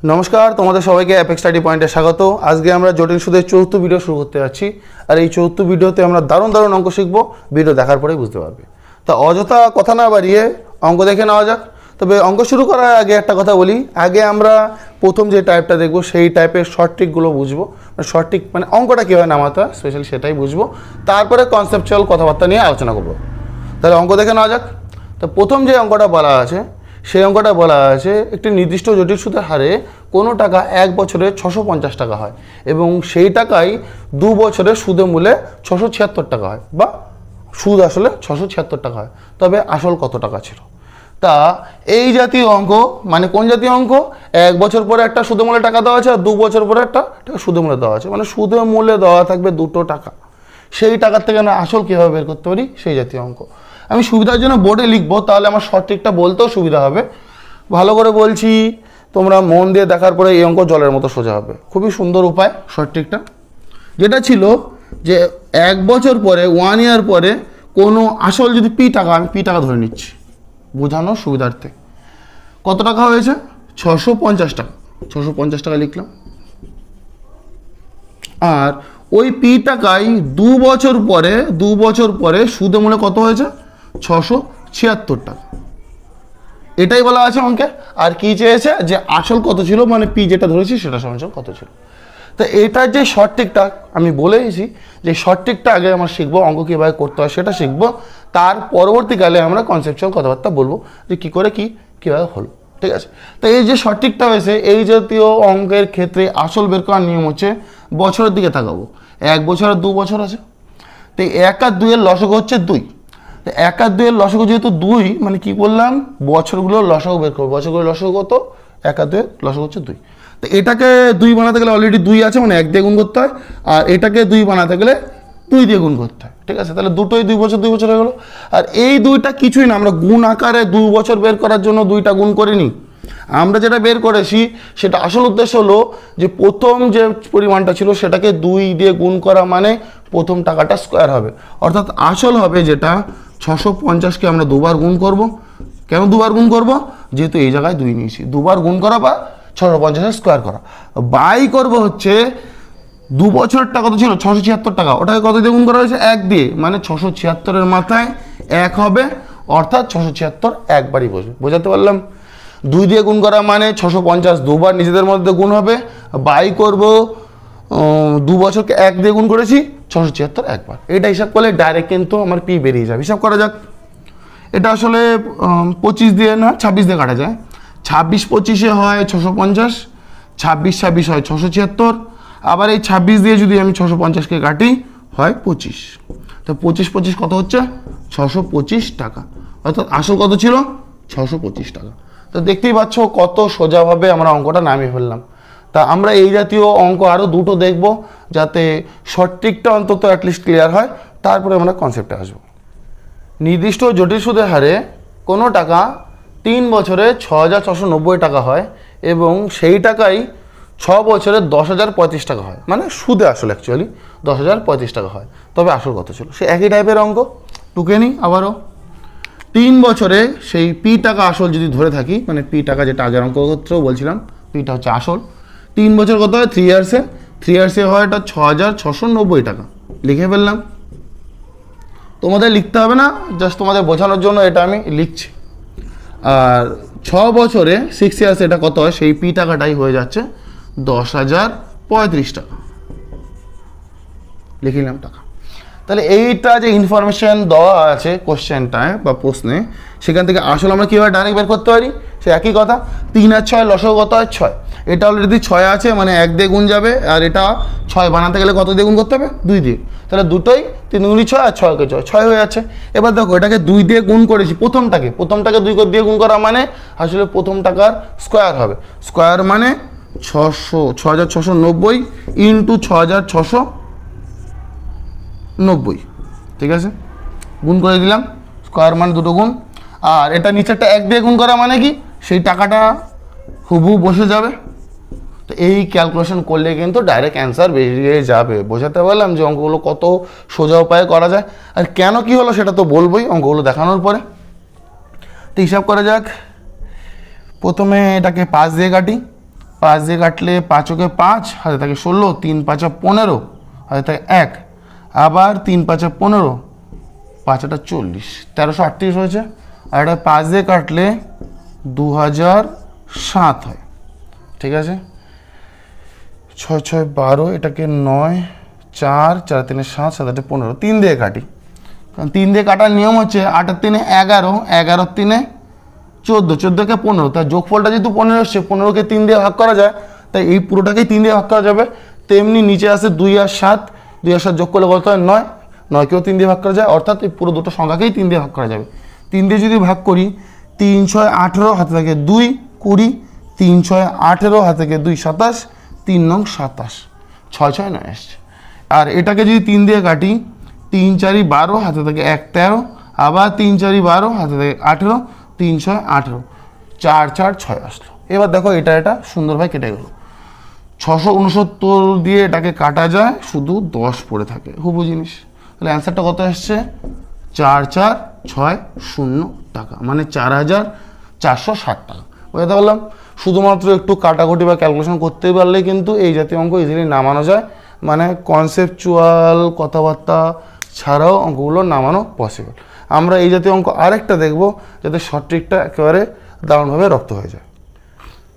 নমস্কার, তোমাদের সবাইকে অ্যাপেক্স স্টাডি পয়েন্টে স্বাগত। আজকে আমরা জটিল সুদের চতুর্থ ভিডিও শুরু করতে যাচ্ছি। আর এই চতুর্থ ভিডিওতে আমরা দারুণ দারুণ অঙ্ক শিখবো, ভিডিও দেখার পরেই বুঝতে পারবে। তা অযথা কথা না বাড়িয়ে অঙ্ক দেখে নেওয়া যাক। তবে অঙ্ক শুরু করার আগে একটা কথা বলি, আগে আমরা প্রথম যে টাইপটা দেখবো সেই টাইপের শর্ট ট্রিকগুলো বুঝবো। শর্ট ট্রিক মানে অঙ্কটা কীভাবে নামাতে হয় স্পেশালি সেটাই বুঝবো, তারপরে কনসেপচুয়াল কথাবার্তা নিয়ে আলোচনা করবো। তাহলে অঙ্ক দেখে নেওয়া যাক। তো প্রথম যে অঙ্কটা বলা আছে সেই অঙ্কটা বলা আছে একটি নির্দিষ্ট জটিল সুদের হারে কোনো টাকা 1 বছরে 650 টাকা হয় এবং সেই টাকাই 2 বছরের সুদে মূলে 676 টাকা হয়, বা সুদ আসলে 676 টাকা হয়। তবে আসল কত টাকা ছিল? তা এই জাতীয় অঙ্ক মানে কোন জাতীয় অঙ্ক? 1 বছর পরে একটা সুদে মূলে টাকা দেওয়া আছে আর 2 বছর পরে একটা সুদে মূলে দেওয়া আছে, মানে সুদে মূলে দেওয়া থাকবে দুটো টাকা। সেই টাকার থেকে আমরা আসল কীভাবে বের করতে পারি সেই জাতীয় অঙ্ক। আমি সুবিধার জন্য বোর্ডে লিখবো, তাহলে আমার শর্ট ট্রিকটা বলতেও সুবিধা হবে। ভালো করে বলছি, তোমরা মন দিয়ে দেখার পরে এই অঙ্ক জলের মতো সোজা হবে। খুবই সুন্দর উপায় শর্ট ট্রিকটা, যেটা ছিল যে 1 বছর পরে 1 ইয়ার পরে কোনো আসল যদি পি টাকা, আমি পি টাকা ধরে নিচ্ছি বোঝানোর সুবিধার্থে, কত টাকা হয়েছে? 650 টাকা। 650 টাকা লিখলাম। আর ওই পি টাকায় 2 বছর পরে সুদে মূলে কত হয়েছে? 676 টাকা। এটাই বলা আছে অঙ্কে। আর কি চেয়েছে যে আসল কত ছিল, মানে পি যেটা ধরেছি সেটা সমান কত ছিল। তো এটার যে শর্ট ট্রিকটা আমি বলেছি, যে শর্ট ট্রিকটা আগে আমরা শিখবো, অঙ্ক কীভাবে করতে হয় সেটা শিখবো, তার পরবর্তীকালে আমরা কনসেপচুয়াল কথাবার্তা বলবো যে কী করে কীভাবে হলো। ঠিক আছে? তো এই যে শর্ট ট্রিকটা হয়েছে, এই জাতীয় অঙ্কের ক্ষেত্রে আসল বের করার নিয়ম হচ্ছে বছরের দিকে তাকাবো। 1 বছর আর 2 বছর আছে, তো 1 আর 2 এর লসগু হচ্ছে 2। তো 1 আর 2 এর লসগু যেহেতু 2, মানে কি করলাম, বছরগুলোর লসগু বের করবো। বছরগুলোর লসগু কত? 1 আর 2 এর লসগু হচ্ছে 2। তো এটাকে 2 বানাতে গেলে অলরেডি 2 আছে, মানে 1 দিয়ে গুণ করতে হয়, আর এটাকে 2 বানাতে গেলে 2 দিয়ে গুণ করতে হয়। ঠিক আছে? তাহলে দুটোই 2 বছর হয়ে গেলো। আর এই 2টা কিছুই না, আমরা গুণ আকারে 2 বছর বের করার জন্য 2টা গুণ করিনি। আমরা যেটা বের করেছি সেটা আসল উদ্দেশ্য হলো যে প্রথম যে পরিমাণটা ছিল সেটাকে 2 দিয়ে গুণ করা, মানে প্রথম টাকাটা স্কোয়ার হবে। অর্থাৎ আসল হবে যেটা 650কে আমরা 2বার গুণ করব। কেন 2বার গুণ করব? যেহেতু এই জায়গায় 2 নিয়েছি, 2বার গুণ করা বা 650 স্কোয়ার করা। বাই করব হচ্ছে 2 বছরের টাকা তো ছিল 676 টাকা, ওটাকে কত দিয়ে গুণ করা হয়েছে? 1 দিয়ে, মানে 676-এর মাথায় 1 হবে, অর্থাৎ 676 একবারই বসবে। বোঝাতে পারলাম? 2 দিয়ে গুণ করা মানে 650 দুবার নিজেদের মধ্যে গুণ হবে। বাই করব 2 বছরকে 1 দিয়ে গুণ করেছি, 676 একবার। এটা হিসাব করলে ডাইরেক্ট কিন্তু আমার পি বেরিয়ে যাবে। হিসাব করা যাক। এটা আসলে 25 দিয়ে না 26 দিয়ে কাটা যায়। 26 25-এ হয় 650, 26 26 হয় 676। আবার এই 26 দিয়ে যদি আমি 650-কে কাটি হয় 25। তো 25 25 কত হচ্ছে? 625 টাকা। অর্থাৎ আসল কত ছিল? 625 টাকা। তো দেখতেই পাচ্ছ কত সোজাভাবে আমরা অঙ্কটা নামিয়ে ফেললাম। তা আমরা এই জাতীয় অঙ্ক আরও দুটো দেখব, যাতে শর্ট ট্রিকটা অন্তত অ্যাটলিস্ট ক্লিয়ার হয়, তারপরে আমরা কনসেপ্টে আসবো। নির্দিষ্ট জটিল সুদের হারে কোনো টাকা 3 বছরে 6,690 টাকা হয় এবং সেই টাকাই 6 বছরে 10,035 টাকা হয়, মানে সুদে আসলে অ্যাকচুয়ালি 10,035 টাকা হয়। তবে আসল কত ছিল? সে একই টাইপের অঙ্ক, টুকে নিই আবারও। 3 বছরে সেই পি টাকা আসল যদি ধরে থাকি, মানে পি টাকা যেটা আগের অঙ্ক ক্ষেত্রেও বলছিলাম, পিটা হচ্ছে আসল। 3 বছর কত হয়? 3 ইয়ার্সে। 3 ইয়ার্সে হয় এটা 6,690 টাকা। লিখে ফেললাম। তোমাদের লিখতে হবে না, জাস্ট তোমাদের বোঝানোর জন্য এটা আমি লিখছি। আর 6 বছরে 6 ইয়ার্সে এটা কত হয়? সেই পি টাকাটাই হয়ে যাচ্ছে 10,035 টাকা। লিখিলাম টাকা। তাহলে এইটা যে ইনফরমেশন দেওয়া আছে কোশ্চেনটায় বা প্রশ্নে, সেখান থেকে আসলে আমরা কীভাবে ডাইরেক্ট বের করতে পারি? সে একই কথা। 3 আর 6 লসগু কত হয়? 6। এটা অলরেডি 6 আছে, মানে 1 দিয়ে গুণ যাবে, আর এটা 6 বানাতে গেলে কত দিয়ে গুণ করতে হবে? 2 দিয়ে। তাহলে দুটোই 3 গুণি 6 আর 6 কে 6 হয়ে যাচ্ছে। এবার দেখো এটাকে 2 দিয়ে গুণ করেছি, প্রথমটাকে 2 দিয়ে গুণ করা মানে আসলে প্রথম টাকার স্কোয়ার হবে। স্কোয়ার মানে 6,690 ইন্টু 6,690। ঠিক আছে? গুণ করে দিলাম, স্কোয়ার মানে দুটো গুণ। আর এটা নিচেরটা 1 দিয়ে গুণ করা মানে কি? সেই টাকাটা হুবহু বসে যাবে। তো এই ক্যালকুলেশন করলে কিন্তু ডাইরেক্ট অ্যান্সার বেরিয়ে যাবে। বোঝাতে পারলাম যে অঙ্কগুলো কত সোজা উপায়ে করা যায়। আর কেন কি হলো সেটা তো বলবোই অঙ্কগুলো দেখানোর পরে। তো হিসাব করা যাক। প্রথমে এটাকে 5 দিয়ে কাটি। 5 দিয়ে কাটলে 5 ওকে 5, হাতে থাকে 16, 3 5 15, হাতে থাকে 1, আবার 3 5 15, 5 40, 1338 হয়েছে। আর এটা 5 দিয়ে কাটলে 2007 হয়, ঠিক আছে। 6 6 12, এটাকে 9, 4 4 3 7, 7 8 15, 3 দিয়ে কাটি, কারণ 3 দিয়ে কাটার নিয়ম হচ্ছে 8 আর 3 11, 11 আর 3 14, 14কে 15, তার যোগফলটা যেহেতু 15 এসছে, 15কে 3 দিয়ে ভাগ করা যায়, তাই এই পুরোটাকেই 3 দিয়ে ভাগ করা যাবে। তেমনি নিচে আসে 2 আর 7, 2 আর 7 যোগ করলে কত হয় 9, 9কেও 3 দিয়ে ভাগ করা যায়, অর্থাৎ এই পুরো দুটো সংখ্যাকেই 3 দিয়ে ভাগ করা যাবে। 3 দিয়ে যদি ভাগ করি, 3 6 18, হাতে থাকে 2 20, 3 6 18, হাতে থাকে 2 27, 3 9 27, 6 6 9 আসছে। আর এটাকে যদি 3 দিয়ে কাটি, 3 4 12, হাতে থাকে 1 13, আবার 3 4 12, হাতে থাকে 18, 3 6 18, 4 4 6 আসলো। এবার দেখো এটা সুন্দরভাবে কেটে গেল। 669 দিয়ে এটাকে কাটা যায়, শুধু 10 পড়ে থাকে, হুবহু জিনিস। তাহলে অ্যান্সারটা কত আসছে? 4460 টাকা, মানে 4460 টাকা। বুঝতে পারলাম? শুধুমাত্র একটু কাটাকুটি বা ক্যালকুলেশন করতে পারলে কিন্তু এই জাতীয় অঙ্ক ইজিলি নামানো যায়, মানে কনসেপচুয়াল কথাবার্তা ছাড়াও অঙ্কগুলো নামানো পসিবল। আমরা এই জাতীয় অঙ্ক আরেকটা দেখব, যাতে শর্ট ট্রিকটা একেবারে দারুণভাবে রপ্ত হয়ে যায়।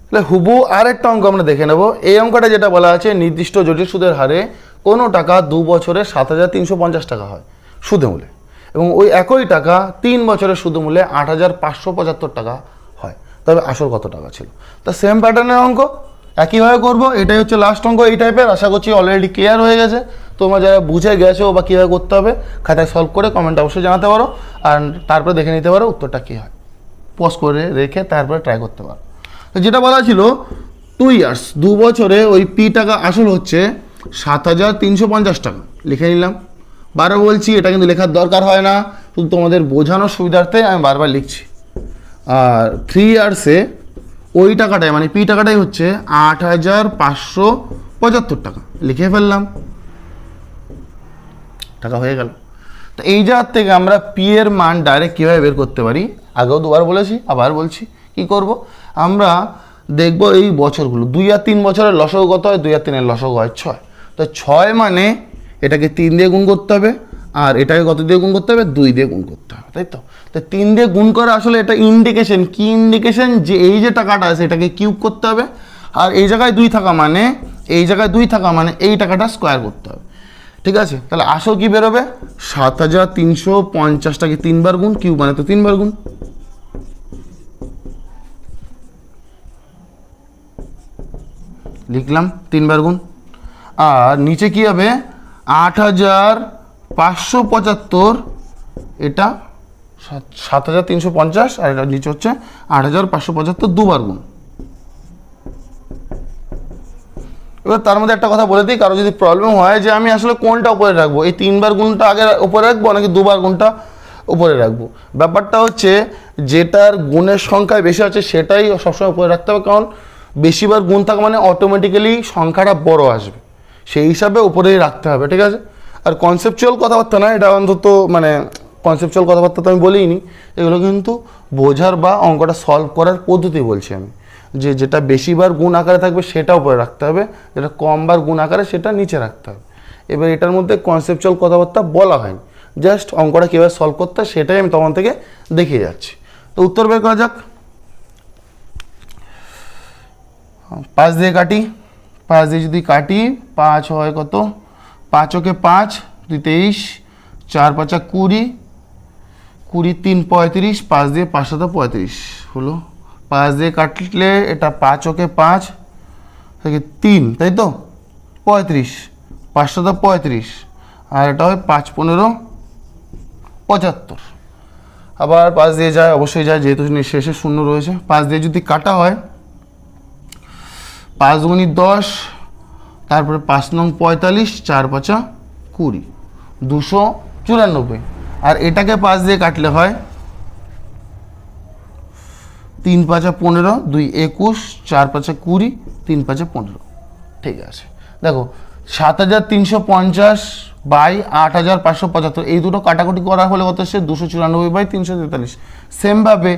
তাহলে হুবহু আরেকটা অঙ্ক আমরা দেখে নেব। এই অঙ্কটা যেটা বলা আছে, নির্দিষ্ট জটিল সুদের হারে কোনো টাকা 2 বছরে 7350 টাকা হয় সুদে মূলে, এবং ওই একই টাকা 3 বছরের সুদে মূলে 8575 টাকা হয়, তবে আসল কত টাকা ছিল? তা সেম প্যাটার্নের অঙ্ক একইভাবে করব। এটাই হচ্ছে লাস্ট অঙ্ক এই টাইপের। আশা করছি অলরেডি ক্লিয়ার হয়ে গেছে। তোমরা যারা বুঝে গেছো বা কীভাবে করতে হবে, খাতায় সলভ করে কমেন্টে অবশ্যই জানাতে পারো, আর তারপরে দেখে নিতে পারো উত্তরটা কী হয়, পজ করে রেখে তারপরে ট্রাই করতে পারো। তো যেটা বলা ছিল 2 ইয়ার্স, 2 বছরে ওই পি টাকা আসল হচ্ছে 7350 টাকা, লিখে নিলাম। বারবার বলছি, এটা কিন্তু লেখার দরকার হয় না, শুধু তোমাদের বোঝানোর সুবিধার্থে আমি বারবার লিখছি। আর 3 ইয়ার্সে ওই টাকাটাই, মানে পি টাকাটাই হচ্ছে 8575 টাকা, লিখে ফেললাম, টাকা হয়ে গেল। তো এই জায়গার থেকে আমরা পি এর মান ডাইরেক্ট কীভাবে বের করতে পারি, আগেও দুবার বলেছি, আবার বলছি। কি করব? আমরা দেখব এই বছরগুলো, 2 আর 3 বছরের লসগু কত হয়? 2 আর 3 এর লসগু হয় 6। তো 6 মানে এটাকে 3 দিয়ে গুণ করতে হবে, আর এটাকে কত দিয়ে গুণ করতে হবে? 2 দিয়ে গুণ করতে হবে, তাই তো? তো 3 দিয়ে গুণ করা আসলে এটা ইন্ডিকেশন। কি ইন্ডিকেশন? যে এই যে টাকাটা আছে এটাকে কিউব করতে হবে, আর এই জায়গায় 2 থাকা মানে, এই জায়গায় 2 থাকা মানে এই টাকাটা স্কোয়ার করতে হবে, ঠিক আছে? তাহলে আসল কি বেরোবে? 7350টাকে 3 বার গুণ, কিউব মানে তো 3 বার গুণ, লিখলাম 3 বার গুণ। আর নিচে কি হবে? 8575, এটা 7350, আর এটা নিচে হচ্ছে 8575 দুবার গুণ। এবার তার মধ্যে একটা কথা বলে দিই, কারো যদি প্রবলেম হয় যে আমি আসলে কোনটা উপরে রাখবো, এই 3 বার গুণটা আগে উপরে রাখবো নাকি 2 বার গুণটা উপরে রাখবো, ব্যাপারটা হচ্ছে যেটার গুণের সংখ্যায় বেশি আছে সেটাই সবসময় উপরে রাখতে হবে, কারণ বেশিবার গুণ থাকা মানে অটোমেটিক্যালি সংখ্যাটা বড় আসবে, সেই হিসাবে উপরেই রাখতে হবে, ঠিক আছে? আর কনসেপচুয়াল কথাবার্তা না, এটা অন্তত মানে কনসেপচুয়াল কথাবার্তা তো আমি বলিনি, এগুলো কিন্তু বোঝার বা অঙ্কটা সলভ করার পদ্ধতি বলছি আমি, যে যেটা বেশিবার গুণ আকারে থাকবে সেটা উপরে রাখতে হবে, যেটা কমবার গুণ আকারে সেটা নিচে রাখতে হবে। এবার এটার মধ্যে কনসেপচুয়াল কথাবার্তা বলা হয়নি, জাস্ট অঙ্কটা কীভাবে সলভ করতে হয় সেটাই আমি তখন থেকে দেখিয়ে যাচ্ছি। তো উত্তর বের করা যাক। 5 দিয়ে কাটি, 5 দিয়ে যদি কাটি 5 হয় কত? 5 ওকে 5, 2 23, 4 5 20, 20 3 35, 5 দিয়ে 5 7 35 হলো। 5 দিয়ে কাটলে এটা 5 ওকে 5 থেকে 3, তাই তো 35, 5 7 35, আর এটা হয় 5 15 75। আবার 5 দিয়ে যায়, অবশ্যই যায়, যেহেতু শেষে শূন্য রয়েছে। 5 দিয়ে যদি কাটা হয় 5 গুণি 10, তারপরে 5 নং 45, 4 5 20, 294। আর এটাকে 5 দিয়ে কাটলে হয় 3 5 15, 2 21, 4 5 20, 3 5 15। ঠিক আছে, দেখো 7350 বাই 8575, এই দুটো কাটাকুটি করা হলে কত আসছে? 294 বাই 343। সেমভাবে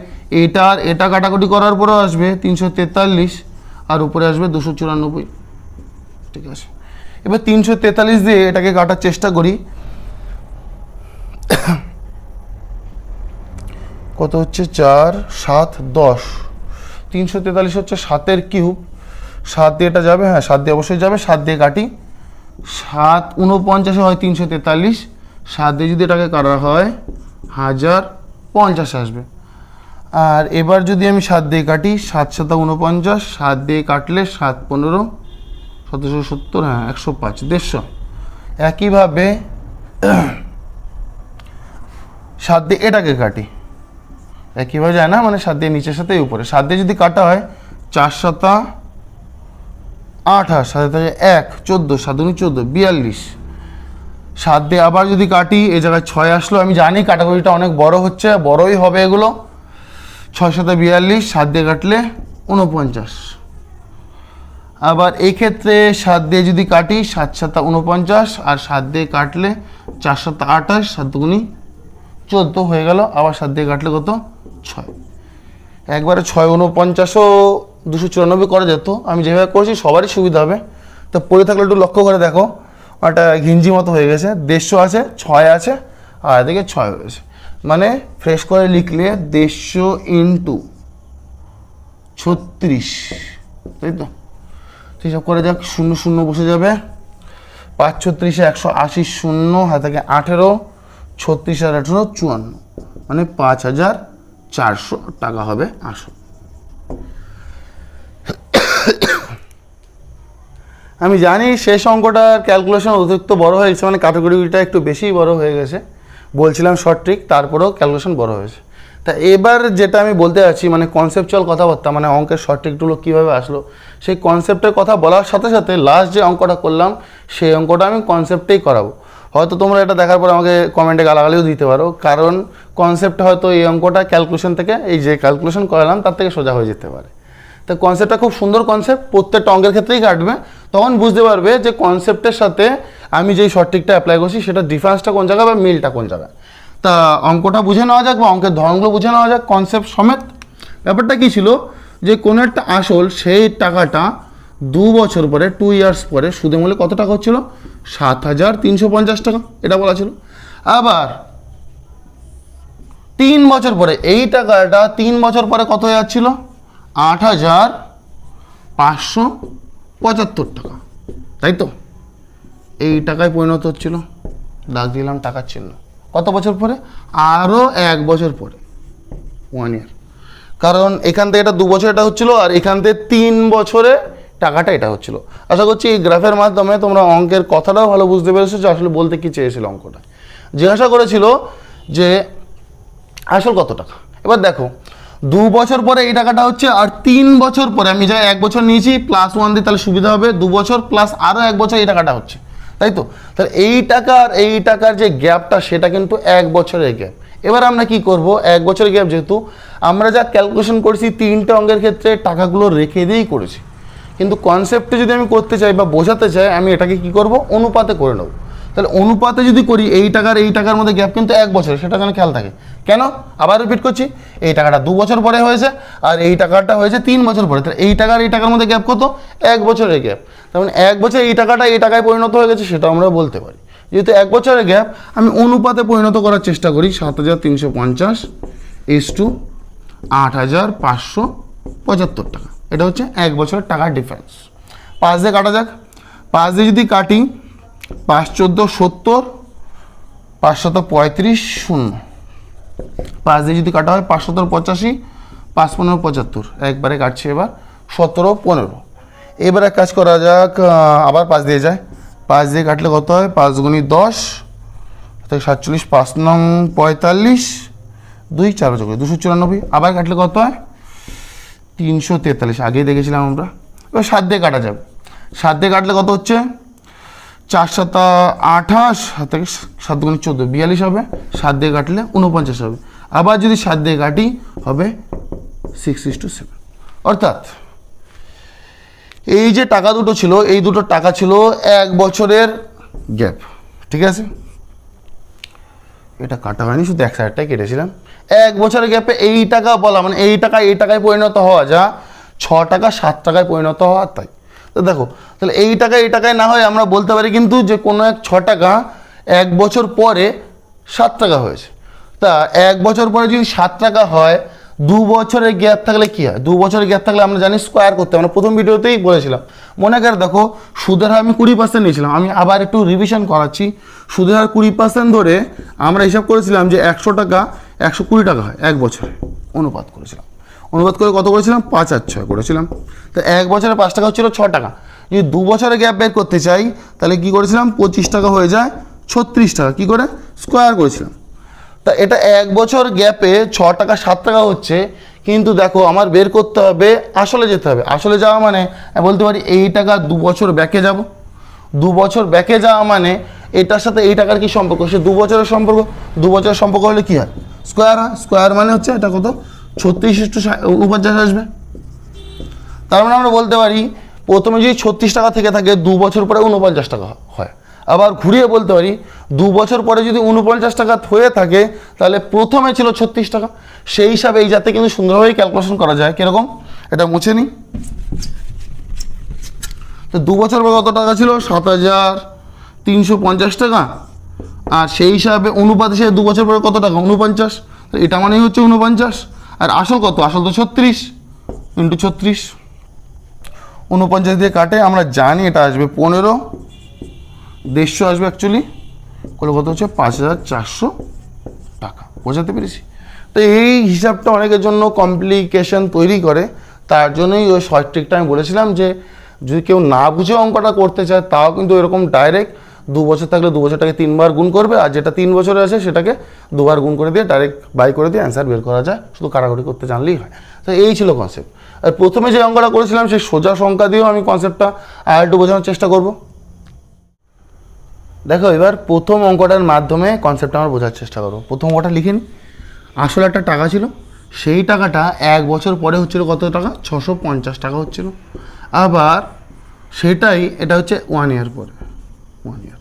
এটা কাটাকুটি করার পরেও আসবে 343, আর উপরে আসবে 294। ঠিক আছে, এবার 343 দিয়ে এটাকে কাটার চেষ্টা করি। কত হচ্ছে 4 7 10, 343 হচ্ছে 7-এর কিউব। 7 দিয়ে এটা যাবে, হ্যাঁ 7 দিয়ে অবশ্যই যাবে। 7 দিয়ে কাটি, 7 49 হয় 343। 7 দিয়ে যদি এটাকে কাটা হয় 1050 আসবে। আর এবার যদি আমি 7 দিয়ে কাটি, 7 7 49, 7 দিয়ে কাটলে 7 15 1770, হ্যাঁ 105, 150। একইভাবে 7 দিয়ে এটাকে কাটি, একইভাবে যায় না, মানে 7 দিয়ে নিচের সাথে উপরে। 7 দিয়ে যদি কাটা হয় 4 7 28, 7 থেকে 1 14, 7 2 14, 42। 7 দিয়ে আবার যদি কাটি, এই জায়গায় 6 আসলো। আমি জানি ক্যাটাগরিটা অনেক বড় হচ্ছে, বড়ই হবে এগুলো। 6 7 42, 7 দিয়ে কাটলে 49। আবার এই ক্ষেত্রে 7 দিয়ে যদি কাটি, 7 7 49, আর 7 দিয়ে কাটলে 4 7 28, 7 2 14 হয়ে গেল। আবার 7 দিয়ে কাটলে কত 6। একবারে 6 49ও 294 করা যেত। আমি যেভাবে করছি সবারই সুবিধা হবে। তো পড়ে থাকলে একটু লক্ষ্য করে দেখো, একটা ঘিঞ্জি মতো হয়ে গেছে। 150 আছে, 6 আছে, আর এদিকে 6 হয়েছে। মানে ফ্রেশ করে লিখলে 150 ইন্টু 36, তাই তো? হিসাব করে যাক, 0 0 বসে যাবে। 5 36 180, 0 হাতে থেকে 18, 36 আর 18 54, মানে 5400 টাকা হবে আসল। আমি জানি শেষ অঙ্কটার ক্যালকুলেশন অতিরিক্ত বড় হয়ে গেছে, মানে ক্যাটাগরিটা একটু বেশি বড় হয়ে গেছে। বলছিলাম শর্ট ট্রিক, তারপরেও ক্যালকুলেশন বড় হয়েছে। তা এবার যেটা আমি বলতে যাচ্ছি, মানে কনসেপচুয়াল কথাবার্তা, মানে অঙ্কের শর্ট ট্রিকগুলো কীভাবে আসলো, সেই কনসেপ্টের কথা বলার সাথে সাথে লাস্ট যে অঙ্কটা করলাম সেই অঙ্কটা আমি কনসেপ্টেই করাবো। হয়তো তোমরা এটা দেখার পর আমাকে কমেন্টে গালাগালিও দিতে পারো, কারণ কনসেপ্ট হয়তো এই অঙ্কটা ক্যালকুলেশন থেকে, এই যে ক্যালকুলেশন করালাম তার থেকে সোজা হয়ে যেতে পারে। তো কনসেপ্টটা খুব সুন্দর কনসেপ্ট, প্রত্যেকটা অঙ্কের ক্ষেত্রেই কাটবে। তখন বুঝতে পারবে যে কনসেপ্টের সাথে আমি যেই শর্ট ট্রিকটা অ্যাপ্লাই করছি সেটা ডিফারেন্সটা কোন জায়গায় বা মিলটা কোন জায়গায়। তা অঙ্কটা বুঝে নেওয়া যাক, বা অঙ্কের ধরনগুলো বুঝে নেওয়া যাক কনসেপ্ট সমেত। ব্যাপারটা কী ছিল, যে কোনো একটা আসল, সেই টাকাটা 2 বছর পরে, 2 ইয়ার্স পরে সুদে মূল্যে কত টাকা হচ্ছিল, 7350 টাকা, এটা বলা ছিল। আবার 3 বছর পরে এই টাকাটা 3 বছর পরে কত হয়ে যাচ্ছিল, 8575 টাকা, তাই তো? এই টাকায় পরিণত হচ্ছিল। দাগ দিলাম টাকার চিহ্ন। কত বছর পরে, আরও 1 বছর পরে, 1 ইয়ার। কারণ এখান থেকে এটা 2 বছর এটা হচ্ছিল, আর এখান থেকে 3 বছরে টাকাটা এটা হচ্ছিল। আশা করছি এই গ্রাফের মাধ্যমে তোমরা অঙ্কের কথাটাও ভালো বুঝতে পেরেছো যে আসলে বলতে কি চেয়েছিল অঙ্কটা। জিজ্ঞাসা করেছিল যে আসল কত টাকা। এবার দেখো 2 বছর পরে এই টাকাটা হচ্ছে, আর 3 বছর পরে আমি যা 1 বছর নিয়েছি +1 দিয়ে, তাহলে সুবিধা হবে। 2 বছর প্লাস আরও 1 বছর এই টাকাটা হচ্ছে, তাই তো? তাহলে এই টাকা আর এই টাকার যে গ্যাপটা সেটা কিন্তু 1 বছরের গ্যাপ। এবার আমরা কি করব, 1 বছরের গ্যাপ যেহেতু, আমরা যা ক্যালকুলেশন করেছি 3টে অঙ্কের ক্ষেত্রে টাকাগুলো রেখে দিয়েই করেছি, কিন্তু কনসেপ্টে যদি আমি করতে চাই বা বোঝাতে চাই, আমি এটাকে কি করব, অনুপাতে করে নেব। তাহলে অনুপাতে যদি করি, এই টাকার মধ্যে গ্যাপ কিন্তু 1 বছর, সেটা যেন খেয়াল থাকে। কেন, আবার রিপিট করছি, এই টাকাটা 2 বছর পরে হয়েছে, আর এই টাকাটা হয়েছে 3 বছর পরে। তাহলে এই টাকার মধ্যে গ্যাপ কত, 1 বছরের গ্যাপ। তার মানে 1 বছর এই টাকাটা এই টাকায় পরিণত হয়ে গেছে, সেটা আমরা বলতে পারি। যেহেতু 1 বছরের গ্যাপ, আমি অনুপাতে পরিণত করার চেষ্টা করি। 7350 = 8575 টাকা। এটা হচ্ছে 1 বছরের টাকার ডিফারেন্স। 5 দিয়ে কাটা যাক। 5 দিয়ে যদি কাটি, 5 14 70, 5 7 35 0। 5 দিয়ে যদি কাটা হয় 5 17 85, 5 15 75, একবারে কাটছে। এবার 17 15। এবার এক কাজ করা যাক, আবার 5 দিয়ে যায়। 5 দিয়ে কাটলে কত হয়, 5 × 10 থেকে 47, 5 নং 45, 2 4 294। আবার কাটলে কত হয়, 343, আগেই দেখেছিলাম আমরা। এবার 7 দিয়ে কাটা যাবে। 7 দিয়ে কাটলে কত হচ্ছে, 4 7 28, থেকে 7 × 14 42 হবে। 7 দিয়ে কাটলে 49 হবে। আবার যদি 7 দিয়ে কাটি হবে 6:7। অর্থাৎ এই যে টাকা দুটো ছিল, এই দুটো টাকা ছিল 1 বছরের গ্যাপ, ঠিক আছে? এটা কাটা হয়নি, শুধু এক সাইডটাই কেটেছিলাম। 1 বছরের গ্যাপে এই টাকা বলা, মানে এই টাকায় পরিণত হওয়া, যা টাকা 7 টাকায় পরিণত হওয়ার তাই। তো দেখো তাহলে এই টাকায় না হয় আমরা বলতে পারি কিন্তু যে কোনো এক 6 টাকা 1 বছর পরে 7 টাকা হয়েছে। তা 1 বছর পরে যদি 7 টাকা হয়, 2 বছরের গ্যাপ থাকলে কি হয়? 2 বছরের গ্যাপ থাকলে আমরা জানি স্কোয়ার করতে, আমরা প্রথম ভিডিওতেই বলেছিলাম। মনে করে দেখো সুদের হার আমি 20% নিয়েছিলাম, আমি আবার একটু রিভিশন করাচ্ছি। সুদের হার 20% ধরে আমরা হিসাব করেছিলাম যে 100 টাকা 120 টাকা হয় 1 বছরে, অনুপাত করেছিলাম। অনুপাত করে কত করেছিলাম? 5 আর 6 করেছিলাম। তো 1 বছরে 5 টাকা হচ্ছিল 6 টাকা। যদি 2 বছরের গ্যাপ বের করতে চাই তাহলে কি করেছিলাম? 25 টাকা হয়ে যায় 36 টাকা, কি করে? স্কোয়ার করেছিলাম। তা এটা 1 বছর গ্যাপে 6 টাকা 7 টাকা হচ্ছে, কিন্তু দেখো আমার বের করতে হবে, আসলে যেতে হবে। আসলে যাওয়া মানে বলতে পারি এই টাকা 2 বছর ব্যাকে যাব। 2 বছর ব্যাকে যাওয়া মানে এটার সাথে এই টাকার কি সম্পর্ক? সে 2 বছরের সম্পর্ক। 2 বছরের সম্পর্ক হলে কি হয়? স্কোয়ার হয়। স্কোয়ার মানে হচ্ছে এটা কত? 36/49 আসবে। তার মানে আমরা বলতে পারি প্রথমে যদি 36 টাকা থেকে থাকে 2 বছর পরে 49 টাকা হয়। আবার ঘুরিয়ে বলতে পারি 2 বছর পরে যদি 49 টাকা হয়ে থাকে তাহলে প্রথমে ছিল 36 টাকা। সেই হিসাবে এই যাতে কিন্তু সুন্দরভাবে ক্যালকুলেশন করা যায়। কীরকম? এটা মুছে নিই। তো 2 বছর পরে কত টাকা ছিল? 7,350 টাকা। আর সেই হিসাবে অনুপাত হিসেবে 2 বছর পরে কত টাকা? 49। এটা মানেই হচ্ছে 49। আর আসল কত? আসল তো 36 × 36। 49 দিয়ে কাটে, আমরা জানি এটা আসবে 15, 150 আসবে অ্যাকচুয়ালি করলে কত হচ্ছে? 5,400 টাকা। বোঝাতে পেরেছি? তো এই হিসাবটা অনেকের জন্য কমপ্লিকেশন তৈরি করে, তার জন্যই ওই শর্ট ট্রিকটা আমি বলেছিলাম যে যদি কেউ না বুঝে অঙ্কটা করতে চায় তাও কিন্তু এরকম ডাইরেক্ট 2 বছর থাকলে 2 বছরটাকে 3 বার গুণ করবে, আর যেটা 3 বছরে আছে সেটাকে 2 বার গুণ করে দিয়ে ডাইরেক্ট বাই করে দিয়ে অ্যান্সার বের করা যায়, শুধু কাটাকুটি করতে জানলেই হয়। তো এই ছিল কনসেপ্ট। আর প্রথমে যে অঙ্কটা করেছিলাম সেই সোজা সংখ্যা দিয়েও আমি কনসেপ্টটা আর একটু বোঝানোর চেষ্টা করব। দেখো এবার প্রথম অঙ্কটার মাধ্যমে কনসেপ্টটা আমরা বোঝার চেষ্টা করবো। প্রথম অঙ্কটা লিখে নিই। আসলে একটা টাকা ছিল, সেই টাকাটা 1 বছর পরে হচ্ছিল কত টাকা? 650 টাকা হচ্ছিল। আবার সেটাই এটা হচ্ছে 1 ইয়ার পরে, 1 ইয়ার।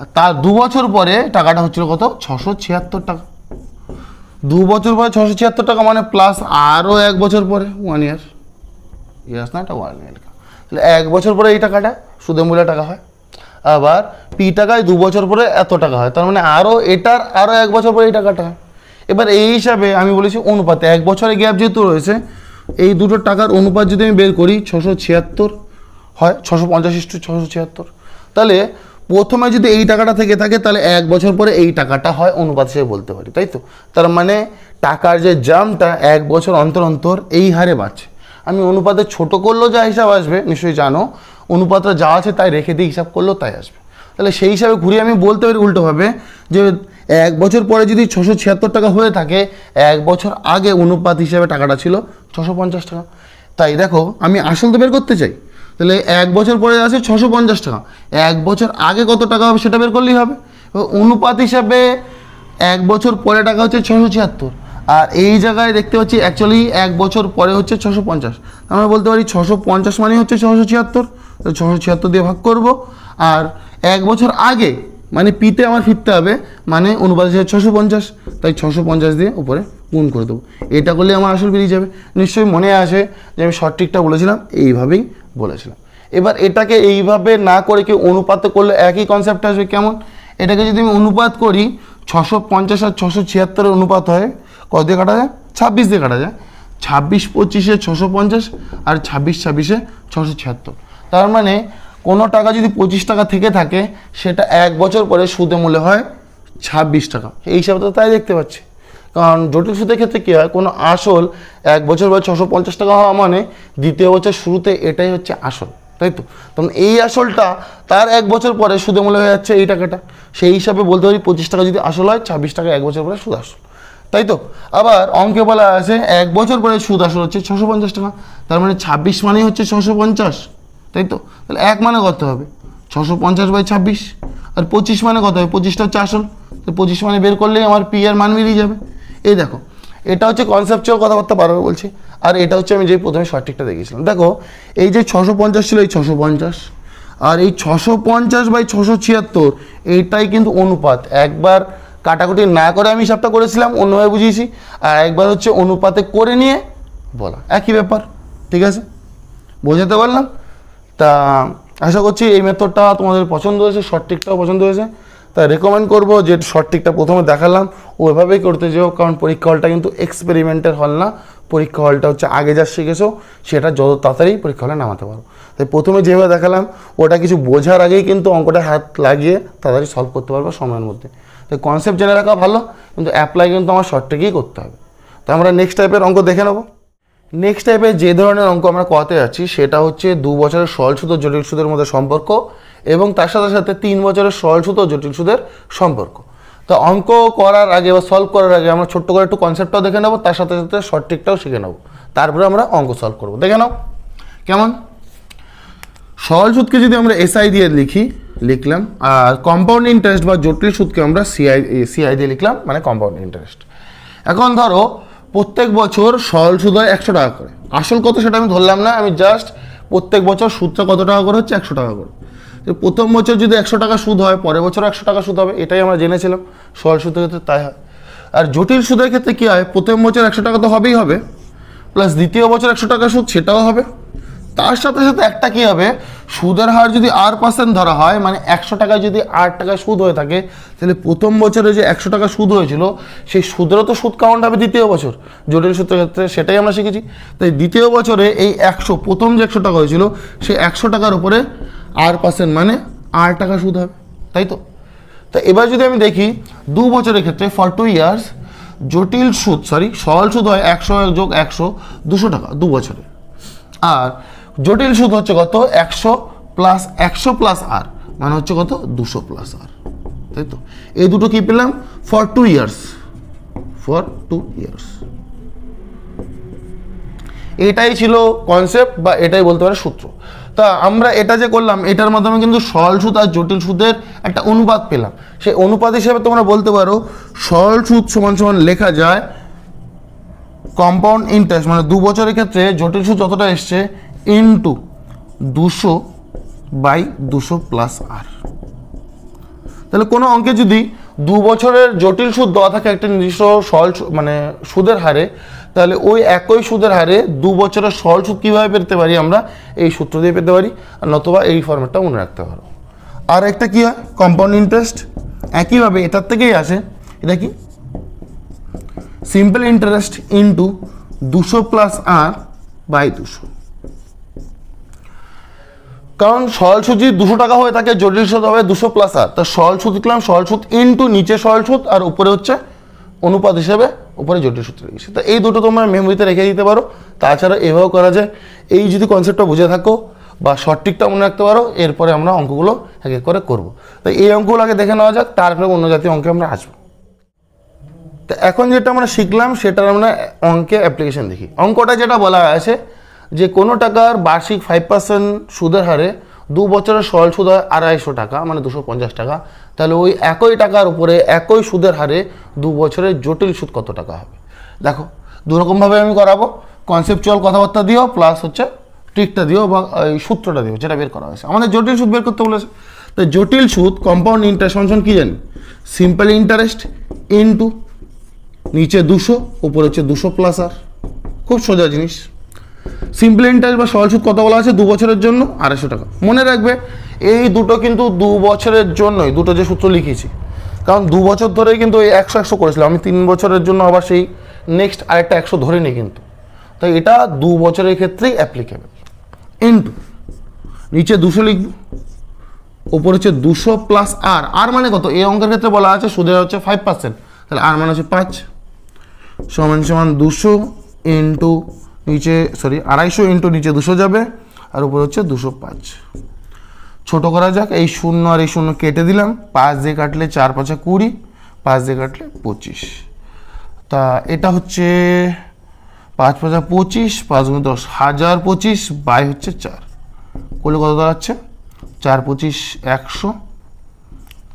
আর তার 2 বছর পরে টাকাটা হচ্ছিল কত? 676 টাকা। 2 বছর পরে 676 টাকা মানে প্লাস আরও 1 বছর পরে 1 ইয়ার। ইয়াস না, এটা 1 ইয়ার লেখা। তাহলে 1 বছর পরে এই টাকাটা সুদে মূল্য টাকা হয়। আবার পি টাকায় 2 বছর পরে এত টাকা হয়, তার মানে আরও এটার আরও 1 বছর পরে এই টাকাটা হয়। এবার এই হিসাবে আমি বলেছি অনুপাতে 1 বছরের গ্যাপ যেহেতু রয়েছে, এই দুটো টাকার অনুপাত যদি আমি বের করি 676 হয়, 650/676। তাহলে প্রথমে যদি এই টাকাটা থেকে থাকে তাহলে 1 বছর পরে এই টাকাটা হয় অনুপাত হিসেবে বলতে পারি, তাই তো? তার মানে টাকার যে জামটা 1 বছর অন্তর অন্তর এই হারে বাড়ছে। আমি অনুপাতে ছোট করলেও যা হিসাব আসবে নিশ্চয়ই জানো, অনুপাতটা যা আছে তাই রেখে দিয়ে হিসাব করলেও তাই আসবে। তাহলে সেই হিসাবে ঘুরিয়ে আমি বলতে পারি উল্টোভাবে যে 1 বছর পরে যদি 676 টাকা হয়ে থাকে, 1 বছর আগে অনুপাত হিসাবে টাকাটা ছিল 650 টাকা। তাই দেখো আমি আসল তো বের করতে চাই, তাহলে 1 বছর পরে আছে 650 টাকা, 1 বছর আগে কত টাকা হবে সেটা বের করলেই হবে। অনুপাত হিসাবে 1 বছর পরে টাকা হচ্ছে 676, আর এই জায়গায় দেখতে পাচ্ছি অ্যাকচুয়ালি 1 বছর পরে হচ্ছে 650। আমরা বলতে পারি 650 মানে হচ্ছে 676, 676 দিয়ে ভাগ করব। আর 1 বছর আগে মানে পিতে আমার ফিরতে হবে, মানে অনুপাত হিসেবে 650, তাই 650 দিয়ে উপরে গুণ করে দেবো। এটা করলে আমার আসল বেরিয়ে যাবে। নিশ্চয়ই মনে আসে যে আমি সঠিক ট্রিকটা বলেছিলাম, এইভাবেই বলেছিলাম। এবার এটাকে এইভাবে না করে কেউ অনুপাতে করলে একই কনসেপ্ট আসবে। কেমন? এটাকে যদি আমি অনুপাত করি 650 আর 676 অনুপাত হয় কত দিয়ে কাটা যায়? 26 দিয়ে কাটা যায়। 26/25 650 আর 26/26 676। তার মানে কোনো টাকা যদি 25 টাকা থেকে থাকে সেটা 1 বছর পরে সুদে মূল্য হয় 26 টাকা। এই হিসাবে তো তাই দেখতে পাচ্ছি। কারণ জটিল সুদের ক্ষেত্রে কী হয়, কোনো আসল 1 বছর পরে 650 টাকা হওয়া মানে দ্বিতীয় বছর শুরুতে এটাই হচ্ছে আসল, তাই তো? তখন এই আসলটা তার 1 বছর পরে সুদে মূল্য হয়ে যাচ্ছে এই টাকাটা। সেই হিসাবে বলতে পারি 25 টাকা যদি আসল হয়, 26 টাকা 1 বছর পরে সুদ আসল, তাই তো? আবার অঙ্কে বলা আছে 1 বছর পরে সুদ আসল হচ্ছে 650 টাকা, তার মানে 26 মানেই হচ্ছে 650, তাই তো? তাহলে 1 মানে কত হবে? 650/26। আর 25 মানে কত হবে? 25টা হচ্ছে আসল, তো 25 মানে বের করলেই আমার পি এর মান বেরিয়ে যাবে। এই দেখো এটা হচ্ছে কনসেপচুয়াল কথাবার্তা বারবার বলছি, আর এটা হচ্ছে আমি যে প্রথমে সঠিকটা দেখিয়েছিলাম। দেখো এই যে 650 ছিল, এই 650, আর এই 650/676 এইটাই কিন্তু অনুপাত। একবার কাটাকুটি না করে আমি হিসাবটা করেছিলাম, অন্যভাবে বুঝিয়েছি, আর একবার হচ্ছে অনুপাতে করে নিয়ে বলা, একই ব্যাপার। ঠিক আছে, বোঝাতে পারলাম? তা আশা করছি এই মেথডটা তোমাদের পছন্দ হয়েছে, শর্ট ট্রিকটাও পছন্দ হয়েছে। তা রেকমেন্ড করবো যে শর্ট ট্রিকটা প্রথমে দেখালাম ওইভাবেই করতে যেও, কারণ পরীক্ষা হলটা কিন্তু এক্সপেরিমেন্টের হল না, পরীক্ষা হলটা হচ্ছে আগে যা শিখেছো সেটা যত তাড়াতাড়ি পরীক্ষা হলে নামাতে পারো। তাই প্রথমে যেভাবে দেখালাম ওটা কিছু বোঝার আগেই কিন্তু অঙ্কটা হাত লাগিয়ে তাড়াতাড়ি সলভ করতে পারবো সময়ের মধ্যে। তাই কনসেপ্ট জেনে রাখা ভালো, কিন্তু অ্যাপ্লাই কিন্তু আমার শর্ট ট্রিকেই করতে হবে। তো আমরা নেক্সট টাইপের অঙ্ক দেখে নেবো। নেক্সট টাইপের যে ধরনের অঙ্ক আমরা করাতে যাচ্ছি সেটা হচ্ছে 2 বছরের সরল সুদ ও জটিল সুদের মধ্যে সম্পর্ক, এবং তার সাথে সাথে 3 বছরের সরল সুদ ও জটিল সুদের সম্পর্ক। তো অঙ্ক করার আগে বা সলভ করার আগে আমরা ছোট্ট করে একটু কনসেপ্টটাও দেখে নেবো, তার সাথে সাথে শর্ট ট্রিকটাও শিখে নেবো, তারপরে আমরা অঙ্ক সলভ করবো। দেখে নাও কেমন। সরল সুদকে যদি আমরা এসআই দিয়ে লিখলাম, আর কম্পাউন্ড ইন্টারেস্ট বা জটিল সুদকে আমরা সিআই দিয়ে লিখলাম, মানে কম্পাউন্ড ইন্টারেস্ট। এখন ধরো প্রত্যেক বছর সরল সুদ হয় 100 টাকা করে, আসল কত সেটা আমি ধরলাম না, আমি জাস্ট প্রত্যেক বছর সুদটা কত টাকা করে হচ্ছে 100 টাকা করে। প্রথম বছর যদি 100 টাকা সুদ হয়, পরের বছর 100 টাকা সুদ হবে, এটাই আমরা জেনেছিলাম। সরল সুদের ক্ষেত্রে তাই হয়। আর জটিল সুদের ক্ষেত্রে কী হয়, প্রথম বছর 100 টাকা তো হবেই হবে, প্লাস দ্বিতীয় বছর 100 টাকা সুদ সেটাও হবে, তার সাথে সাথে একটা কী হবে, সুদের হার যদি R% ধরা হয়, মানে 100 টাকায় যদি 8 টাকা সুদ হয়ে থাকে, তাহলে প্রথম বছরে যে 100 টাকা সুদ হয়েছিল সেই সুদেরও তো সুদ কাউন্ট হবে দ্বিতীয় বছর। জটিল সুদের ক্ষেত্রে সেটাই আমরা শিখেছি। তাই দ্বিতীয় বছরে এই 100, প্রথম যে 100 টাকা হয়েছিল সেই 100 টাকার উপরে R% মানে 8 টাকা সুদ হবে, তাই তো? তা এবার যদি আমি দেখি 2 বছরের ক্ষেত্রে ফর 2 ইয়ার্স জটিল সুদ সরল সুদ হয় 100 যোগ 100 200 টাকা 2 বছরে, আর জটিল সুদ হচ্ছে কত 100 প্লাস 100 প্লাস আর, মানে হচ্ছে কত 200 প্লাস আর, তাই তো? এই দুটো কি পেলাম ফর 2 ইয়ার্স, এটাই ছিল কনসেপ্ট বা এটাই বলতে পারে সূত্র। তা আমরা এটা যে করলাম এটার মাধ্যমে কিন্তু সরল সুদ আর জটিল সুদের একটা অনুপাত পেলাম। সেই অনুপাত হিসেবে তোমরা বলতে পারো সরল সুদ সমান সমান লেখা যায় কম্পাউন্ড ইন্টারেস্ট, মানে 2 বছরের ক্ষেত্রে জটিল সুদ যতটা এসছে ইন্টু 200/200 প্লাস আর। তাহলে কোনো অঙ্কে যদি 2 বছরের জটিল সুদ দেওয়া থাকে একটা নির্দিষ্ট সরল মানে সুদের হারে, তাহলে ওই একই সুদের হারে 2 বছরের সরল সুদ কীভাবে পেতে পারি আমরা, এই সূত্র দিয়ে পেতে পারি, আর নতুবা এই ফর্মেটটা মনে রাখতে পারো। আর একটা কী হয় কম্পাউন্ড ইন্টারেস্ট, একইভাবে এটার থেকেই আসে, এটা কি simple interest into 200 plus R by 200। কারণ সরল সুদ যদি 200 টাকা হয়ে থাকে, জটিল সুদ হবে 200 প্লাস আর, তা সরল সুদ লিখলাম সরল সুদ ইন্টু নিচে সরল সুদ আর উপরে হচ্ছে অনুপাত হিসেবে উপরে জটিল সূত্র রেখেছি। তো এই দুটো তোমরা মেমোরিতে রেখে দিতে পারো। তাছাড়া এভাবেও করা যায়, এই যদি কনসেপ্টটা বুঝে থাকো বা শর্ট ট্রিকটা মনে রাখতে পারো, এরপরে আমরা অঙ্কগুলো এক এক করে করবো। তো এই অঙ্কগুলো আগে দেখে নেওয়া যাক, তারপরে অন্য জাতীয় অঙ্কে আমরা আসবো। তো এখন যেটা আমরা শিখলাম সেটার আমরা অঙ্কে অ্যাপ্লিকেশন দেখি। অঙ্কটা যেটা বলা আছে যে কোনো টাকার বার্ষিক 5% সুদের হারে 2 বছরের সরল সুদ হয় 250 টাকা, মানে 250 টাকা, তাহলে ওই একই টাকার উপরে একই সুদের হারে 2 বছরের জটিল সুদ কত টাকা হবে। দেখো দুরকমভাবে আমি করাবো, কনসেপচুয়াল কথাবার্তা দিও প্লাস হচ্ছে ট্রিকটা দিও বা এই সূত্রটা দিও যেটা বের করা হয়েছে। আমাদের জটিল সুদ বের করতে বলেছে, তো জটিল সুদ কম্পাউন্ড ইন্টারেস্ট সমান কি জানি, সিম্পল ইন্টারেস্ট ইন্টু নিচে 200 উপরে হচ্ছে 200 প্লাস আর। খুব সোজা জিনিস। সিম্পল ইন্টারেস্ট বা সরল সুদ কত বলা আছে 2 বছরের জন্য 250 টাকা। মনে রাখবে এই দুটো কিন্তু 2 বছরের জন্যই দুটো যে সূত্র লিখেছি, কারণ 2 বছর ধরেই কিন্তু এই 100 করেছিলাম আমি, 3 বছরের জন্য আবার সেই নেক্সট আরেকটা 100 ধরে নিই কিন্তু, তাই এটা 2 বছরের ক্ষেত্রেই অ্যাপ্লিকেবল। ইন্টু নিচে 200 লিখব, উপর হচ্ছে 200 প্লাস আর। আর মানে কত, এই অঙ্কের ক্ষেত্রে বলা আছে সুদের হচ্ছে 5%, তাহলে আর মানে হচ্ছে 5 সমান সমান 200 ইন্টু নিচে 250 ইন্টু নিচে 200 যাবে আর উপর হচ্ছে 205। ছোট করা যাক, এই 0 আর এই 0 কেটে দিলাম, 5 দিয়ে কাটলে 4 5 20, 5 দিয়ে কাটলে 25। তা এটা হচ্ছে 5 5 25, 5 10 1025 বাই হচ্ছে 4, করলে কত দাঁড়াচ্ছে 4 25 100,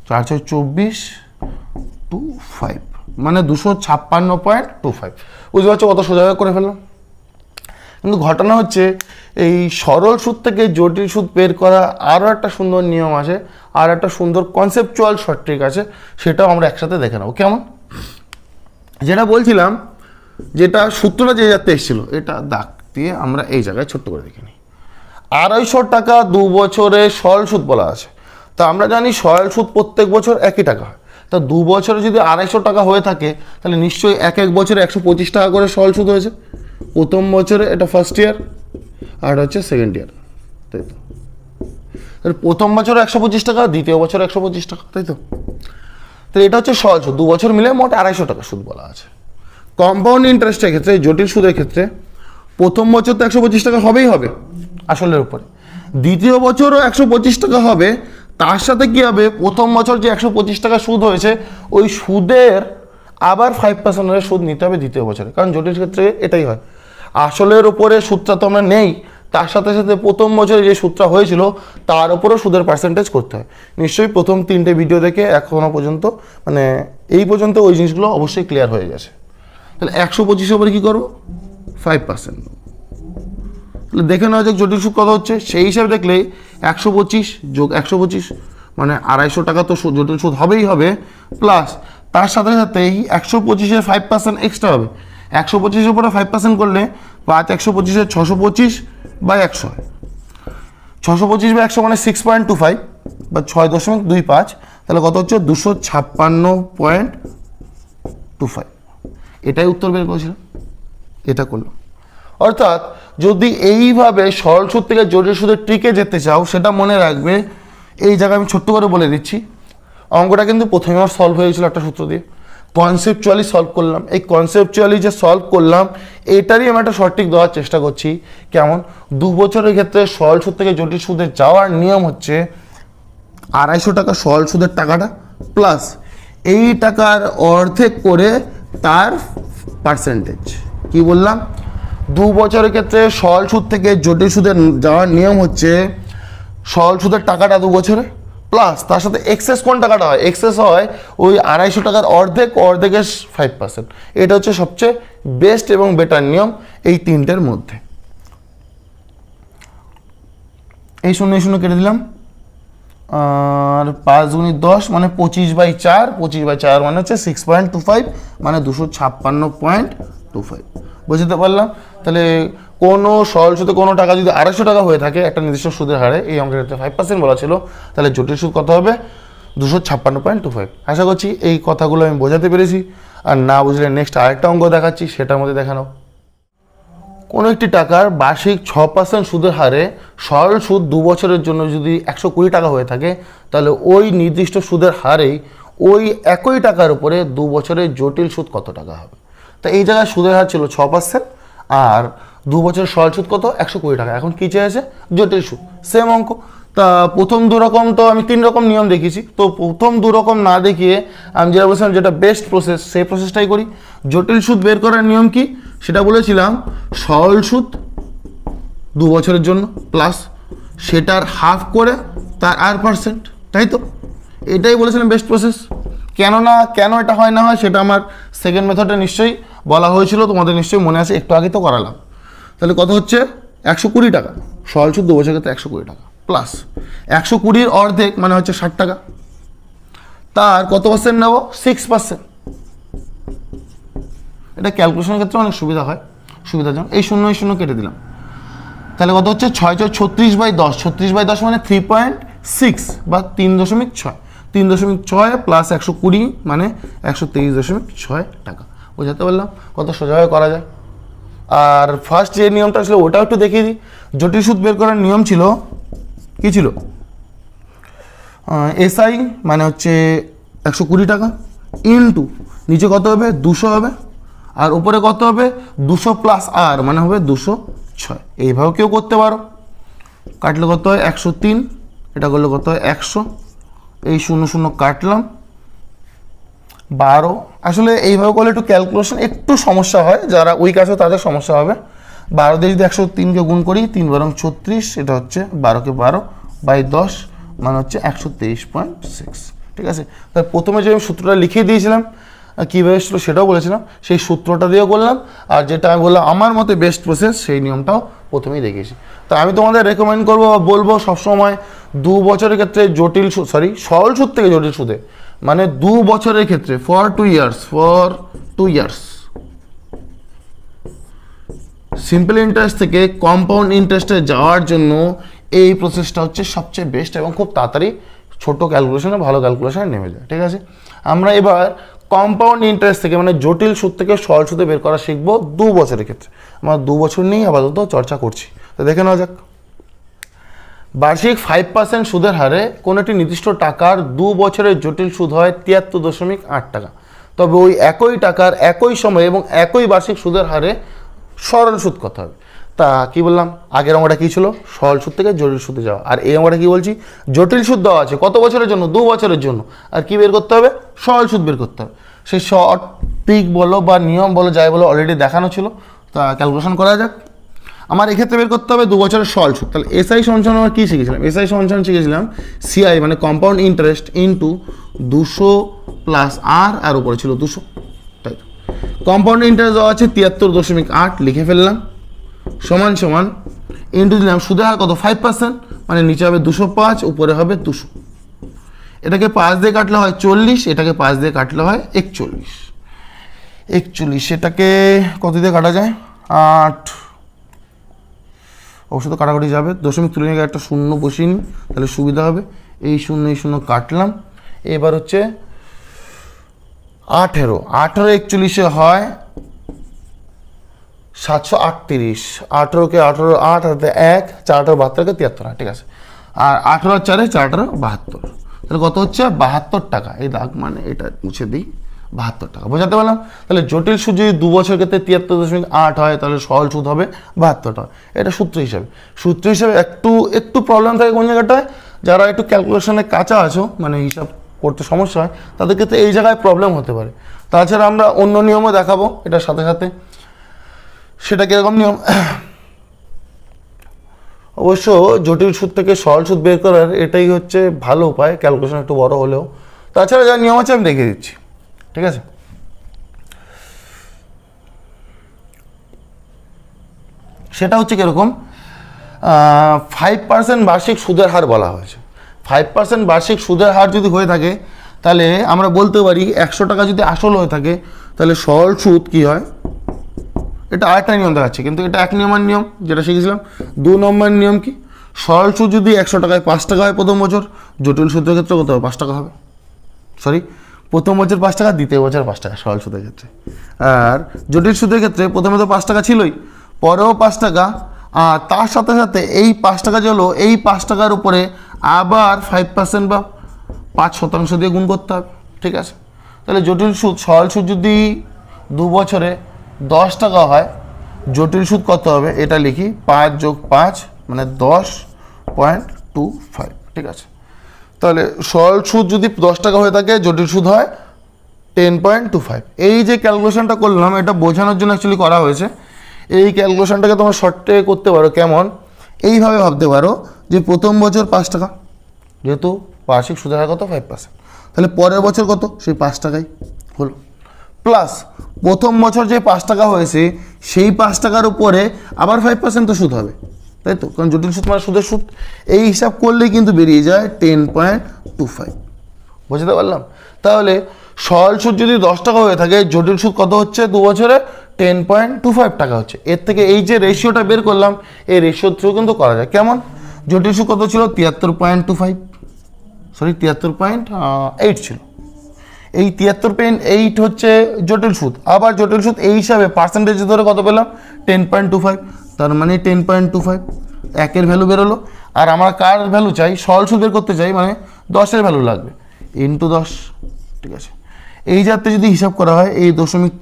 4 6 24, 25 মানে 256.25। বুঝতে পারছো কত সোজাভাবে করে ফেললাম। কিন্তু ঘটনা হচ্ছে এই সরল সুদ থেকে জটিল সুদ বের করা আরও একটা সুন্দর নিয়ম আছে, আর একটা সুন্দর কনসেপচুয়াল শর্ট ট্রিক আছে, সেটাও আমরা একসাথে দেখে নেবো। কেমন, যেটা বলছিলাম, যেটা সূত্রটা যে যাতে এসেছিলো, এটা দাগ দিয়ে আমরা এই জায়গায় ছোট্ট করে দেখে নিই। 250 টাকা 2 বছরে সরল সুদ বলা আছে। তা আমরা জানি সরল সুদ প্রত্যেক বছর একই টাকা হয়। তা 2 বছরে যদি 250 টাকা হয়ে থাকে তাহলে নিশ্চয়ই এক বছরে 125 টাকা করে সরল সুদ হয়েছে। প্রথম বছরে এটা ফার্স্ট ইয়ার আর এটা হচ্ছে সেকেন্ড ইয়ার, তাই তো? তাহলে প্রথম বছরে 125 টাকা, দ্বিতীয় বছরে 125 টাকা, তাই তো? তাহলে এটা হচ্ছে সহজ সুদ, 2 বছর মিলে মোট 250 টাকা সুদ বলা আছে। কম্পাউন্ড ইন্টারেস্টের ক্ষেত্রে, জটিল সুদের ক্ষেত্রে প্রথম বছর তো 125 টাকা হবেই হবে আসলের উপরে, দ্বিতীয় বছরও 125 টাকা হবে। তার সাথে কি হবে, প্রথম বছর যে 125 টাকা সুদ হয়েছে ওই সুদের আবার 5% সুদ নিতে হবে দ্বিতীয় বছরে, কারণ জটিল ক্ষেত্রে এটাই হয়। আসলের উপরে সুদটা তো আমরা নেই, তার সাথে সাথে প্রথম বছরে যে সুদটা হয়েছিল তার উপরেও সুদের পার্সেন্টেজ করতে হয়। নিশ্চয়ই প্রথম 3টে ভিডিও দেখে এখনো পর্যন্ত মানে এই পর্যন্ত ওই জিনিসগুলো অবশ্যই ক্লিয়ার হয়ে গেছে। তাহলে 125 উপরে কী করবো, 5%। তাহলে দেখে নেওয়া যাক জটিল সুদ কত হচ্ছে। সেই হিসাবে দেখলে 125 যোগ 125 মানে 250 টাকা তো জটিল সুদ হবেই হবে, প্লাস তার সাথে সাথে এই 125-এর 5% এক্সট্রা হবে। 125-এর উপরে 5% করলে 5 125-এর 625 বাই 100 হয়। 625 বাই 100 মানে 6.25 বা 6.25, তাহলে কত হচ্ছে 256.25। এটাই উত্তর বের করেছিলাম, এটা করলাম। অর্থাৎ যদি এইভাবে সরল সুদ থেকে জটিল সুদের ট্রিকে যেতে চাও সেটা মনে রাখবে। এই জায়গায় আমি ছোট্ট করে বলে দিচ্ছি, অঙ্কটা কিন্তু প্রথমে আমার সলভ হয়েছিল একটা সূত্র দিয়ে, কনসেপচুয়ালি সলভ করলাম। এই কনসেপচুয়ালি যে সলভ করলাম এটারই আমি একটা সঠিক দেওয়ার চেষ্টা করছি। কেমন, 2 বছরের ক্ষেত্রে সরল সুদ থেকে জটিল সুদে যাওয়ার নিয়ম হচ্ছে 250 টাকা সরল সুদের টাকাটা প্লাস এই টাকার অর্ধেক করে তার পার্সেন্টেজ। কি বললাম, 2 বছরের ক্ষেত্রে সরল সুদ থেকে জটিল সুদে যাওয়ার নিয়ম হচ্ছে সরল সুদের টাকাটা 2 বছরে প্লাস তার সাথে এক্সেস কোন টাকাটা হয়, এক্সেস হয় ওই 250 টাকার অর্ধেকের 5%। এটা হচ্ছে সবচেয়ে বেস্ট এবং বেটার নিয়ম এই 3টের মধ্যে। এই 0 কেটে দিলাম, আর 5 × 10 মানে 25/4, 25/4 মানে হচ্ছে 6.25 মানে 256.25। বুঝতে পারলাম। তাহলে কোনো সরল সুদে কোনো টাকা যদি 250 টাকা হয়ে থাকে একটা নির্দিষ্ট সুদের হারে, এই অঙ্কের ক্ষেত্রে 5% বলা ছিল, তাহলে জটিল সুদ কত হবে 256.25। আশা করছি এই কথাগুলো আমি বোঝাতে পেরেছি। আর না বুঝলে নেক্সট আরেকটা অঙ্ক দেখাচ্ছি, সেটার মধ্যে দেখানো। কোনো একটি টাকার বার্ষিক 6% সুদের হারে সরল সুদ 2 বছরের জন্য যদি 120 টাকা হয়ে থাকে তাহলে ওই নির্দিষ্ট সুদের হারেই ওই একই টাকার উপরে 2 বছরের জটিল সুদ কত টাকা হবে। তা এই জায়গায় সুদের হার ছিল 6% আর 2 বছরের সরল সুদ কত 120 টাকা। এখন কী চেয়েছে, জটিল সুদ, সেম অঙ্ক। তা প্রথম 2 রকম তো আমি 3 রকম নিয়ম দেখিয়েছি, তো প্রথম 2 রকম না দেখিয়ে আমি যেটা বলছিলাম যেটা বেস্ট প্রসেস সেই প্রসেসটাই করি। জটিল সুদ বের করার নিয়ম কি সেটা বলেছিলাম, সরল সুদ 2 বছরের জন্য প্লাস সেটার হাফ করে তার R%, তাই তো? এটাই বলেছিলাম বেস্ট প্রসেস। কেন এটা হয় না হয় সেটা আমার সেকেন্ড মেথডে নিশ্চয়ই বলা হয়েছিল, তোমাদের নিশ্চয়ই মনে আছে, একটু আগে তো করালাম। তাহলে কত হচ্ছে 120 টাকা সরল সুদ 2 বছরের ক্ষেত্রে 120 টাকা প্লাস 120-এর অর্ধেক মানে হচ্ছে 60 টাকা, তার কত পার্সেন্ট নেব 6%। এটা ক্যালকুলেশনের ক্ষেত্রে অনেক সুবিধা হয়, সুবিধাজনক। এই 0 কেটে দিলাম, তাহলে কত হচ্ছে 6×36/10, 36/10 মানে 3.6 বা 3.6, 3.6 প্লাস 120 মানে 123.6 টাকা। বোঝাতে পারলাম কত সোজাভাবে করা যায়। আর ফার্স্ট যে নিয়মটা ছিল ওটাও একটু দেখিয়ে দিই। জটিল সুদ বের করার নিয়ম ছিল কি ছিল, SI মানে হচ্ছে 120 টাকা ইন্টু নিচে কত হবে 200 হবে আর উপরে কত হবে 200 প্লাস R মানে হবে 206। এইভাবে কেউ করতে পারো, কাটলে কত হয় 103, এটা করলে কত হয় 100, এই 0 কাটলাম 12। আসলে এইভাবে করলে একটু ক্যালকুলেশন একটু সমস্যা হয়, যারা উইক আছে তাদের সমস্যা হবে। 12 দিয়ে যদি 103কে গুণ করি 3 × 36, এটা হচ্ছে 12কে 12/10 মানে হচ্ছে 123.6। ঠিক আছে, তাই প্রথমে যে আমি সূত্রটা লিখিয়ে দিয়েছিলাম কীভাবে ছিল সেটাও বলেছিলাম, সেই সূত্রটা দিয়েও করলাম। আর যেটা আমি বললাম আমার মতে বেস্ট প্রসেস সেই নিয়মটাও প্রথমেই দেখিয়েছি। তো আমি তোমাদের রেকমেন্ড করবো বা বলবো সবসময় 2 বছরের ক্ষেত্রে সরল সুদ থেকে জটিল সুদে মানে 2 বছরের ক্ষেত্রে ফর 2 ইয়ার্স সিম্পল ইন্টারেস্ট থেকে কম্পাউন্ড ইন্টারেস্টে যাওয়ার জন্য এই প্রসেসটা হচ্ছে সবচেয়ে বেস্ট এবং খুব তাড়াতাড়ি ছোট ক্যালকুলেশনে ভালো ক্যালকুলেশনে নেমে যায়। ঠিক আছে, আমরা এবার কম্পাউন্ড ইন্টারেস্ট থেকে মানে জটিল সুদ থেকে সরল সুদে বের করা শিখবো 2 বছরের ক্ষেত্রে। আমরা 2 বছর নিয়েই আপাতত চর্চা করছি, তো দেখে নেওয়া যাক। বার্ষিক 5% সুদের হারে কোনো একটি নির্দিষ্ট টাকার 2 বছরের জটিল সুদ হয় 73.8 টাকা। তবে ওই একই টাকার একই সময় এবং একই বার্ষিক সুদের হারে সরল সুদ কত হবে? তা কি বললাম, আগের অঙ্কটা কী ছিল? সরল সুদ থেকে জটিল সুদে যাওয়া। আর এই অঙ্কটা কী বলছি? জটিল সুদ দেওয়া আছে কত বছরের জন্য? 2 বছরের জন্য। আর কি বের করতে হবে? সরল সুদ বের করতে হবে। সেই শর্ট ট্রিক বলো বা নিয়ম বলো যাই বলো অলরেডি দেখানো ছিল, তা ক্যালকুলেশন করা যাক। আমার এক্ষেত্রে বের করতে হবে 2 বছরের সরল সুদ। তাহলে এসআই সমান আমরা কী শিখেছিলাম? এসআই সমান শিখেছিলাম সিআই মানে কম্পাউন্ড ইন্টারেস্ট ইন্টু 200 প্লাস আর উপরে ছিল 200, তাই তো। কম্পাউন্ড ইন্টারেস্ট দেওয়া আছে 73.8, লিখে ফেললাম, সমান সমান ইন্টু দিলাম সুদের হার কত? 5%, মানে নিচে হবে 205, উপরে হবে 200। এটাকে 5 দিয়ে কাটলে হয় 40, এটাকে 5 দিয়ে কাটলে হয় 41। এটাকে কত দিয়ে কাটা যায়? 8, অবশ্য তো কাটাকাটি যাবে, দশমিক তুলে নিয়ে একটা শূন্য বসিয়ে নিই, তাহলে সুবিধা হবে। এই শূন্য কাটলাম। এবার হচ্ছে 18, 41 হয় 738। 18কে 18 8 হাতে 1, 4 72কে 73, ঠিক আছে। আর 18 4 4 72, তাহলে কত হচ্ছে? 72 টাকা। এই দাগ মানে এটা মুছে দিই, 72 টাকা। বোঝাতে পারলাম? তাহলে জটিল সুদ যদি 2 বছর ক্ষেত্রে 73.8 হয়, তাহলে সরল সুদ হবে 72 টাকা। এটা সূত্র হিসাবে একটু প্রবলেম থাকে কোন জায়গাটায়, যারা একটু ক্যালকুলেশনে কাঁচা আছো, মানে হিসাব করতে সমস্যা হয়, তাদের ক্ষেত্রে এই জায়গায় প্রবলেম হতে পারে। তাছাড়া আমরা অন্য নিয়মও দেখাবো এটার সাথে সাথে। সেটা কীরকম নিয়ম? অবশ্য জটিল সুদ থেকে সরল সুদ বের করার এটাই হচ্ছে ভালো উপায়, ক্যালকুলেশন একটু বড় হলেও। তাছাড়া যা নিয়ম আছে আমি দেখিয়ে দিচ্ছি, ঠিক আছে। সেটা হচ্ছে কীরকম? 5% বার্ষিক সুদের হার বলা হয়েছে। 5% বার্ষিক সুদের হার যদি হয়ে থাকে, তাহলে আমরা বলতে পারি 100 টাকা যদি আসল হয়ে থাকে, তাহলে সরল সুদ কী হয়? এটা আরেকটা নিয়ম দেখাচ্ছে, কিন্তু এটা 1 নম্বর নিয়ম যেটা শিখেছিলাম। 2 নম্বর নিয়ম কি? সরল সুদ যদি 100 টাকায় 5 টাকা হয় প্রথম বছর, জটিল সুদের ক্ষেত্রে কত হবে? 5 টাকা হবে। প্রথম বছর 5 টাকা, দ্বিতীয় বছর 5 টাকা সরল সুদের ক্ষেত্রে। আর জটিল সুদের ক্ষেত্রে প্রথমে তো 5 টাকা ছিলই, পরেও 5 টাকা, আর তার সাথে সাথে এই 5 টাকা যে হলো, এই 5 টাকার উপরে আবার 5% বা 5% দিয়ে গুণ করতে হবে, ঠিক আছে। তাহলে জটিল সুদ সরল সুদ যদি 2 বছরে 10 টাকা হয়, জটিল সুদ কত হবে? এটা লিখি 5 + 5 মানে 10.25, ঠিক আছে। তাহলে সরল সুদ যদি 10 টাকা হয়ে থাকে, জটিল সুদ হয় 10.25। এই যে ক্যালকুলেশনটা করলাম, এটা বোঝানোর জন্য অ্যাকচুয়ালি করা হয়েছে। এই ক্যালকুলেশনটাকে তোমরা শর্টে করতে পারো কেমন? এইভাবে ভাবতে পারো যে প্রথম বছর 5 টাকা, যেহেতু বার্ষিক সুদের হার কত? 5%, তাহলে পরের বছর কত? সেই 5 টাকাই হলো, প্লাস প্রথম বছর যে 5 টাকা হয়েছে, সেই 5 টাকার উপরে আবার 5% তো সুদ হবে, তাই তো? কারণ জটিল সুদ মানে সুদের সুদ। এই হিসাব করলেই কিন্তু বেরিয়ে যায় 10.25। বুঝতে পারলাম? তাহলে সরল সুদ যদি 10 টাকা হয়ে থাকে, জটিল সুদ কত হচ্ছে 2 বছরে? 10.25 টাকা হচ্ছে। এর থেকে এই যে রেশিওটা বের করলাম, এই রেশিও থ্রু কিন্তু করা যায়। কেমন? জটিল সুদ কত ছিল? 73.8 ছিল। এই 73.8 হচ্ছে জটিল সুদ। আবার জটিল সুদ এই হিসাবে পার্সেন্টেজ ধরে কত পেলাম? 10.25, তার মানে 10.25 একের ভ্যালু বেরোলো। আর আমরা কার ভ্যালু চাই? সরল সুদ বের করতে চাই, মানে 10-এর ভ্যালু লাগবে, ইন্টু 10, ঠিক আছে। এই যাতে যদি হিসাব করা হয়, এই দশমিক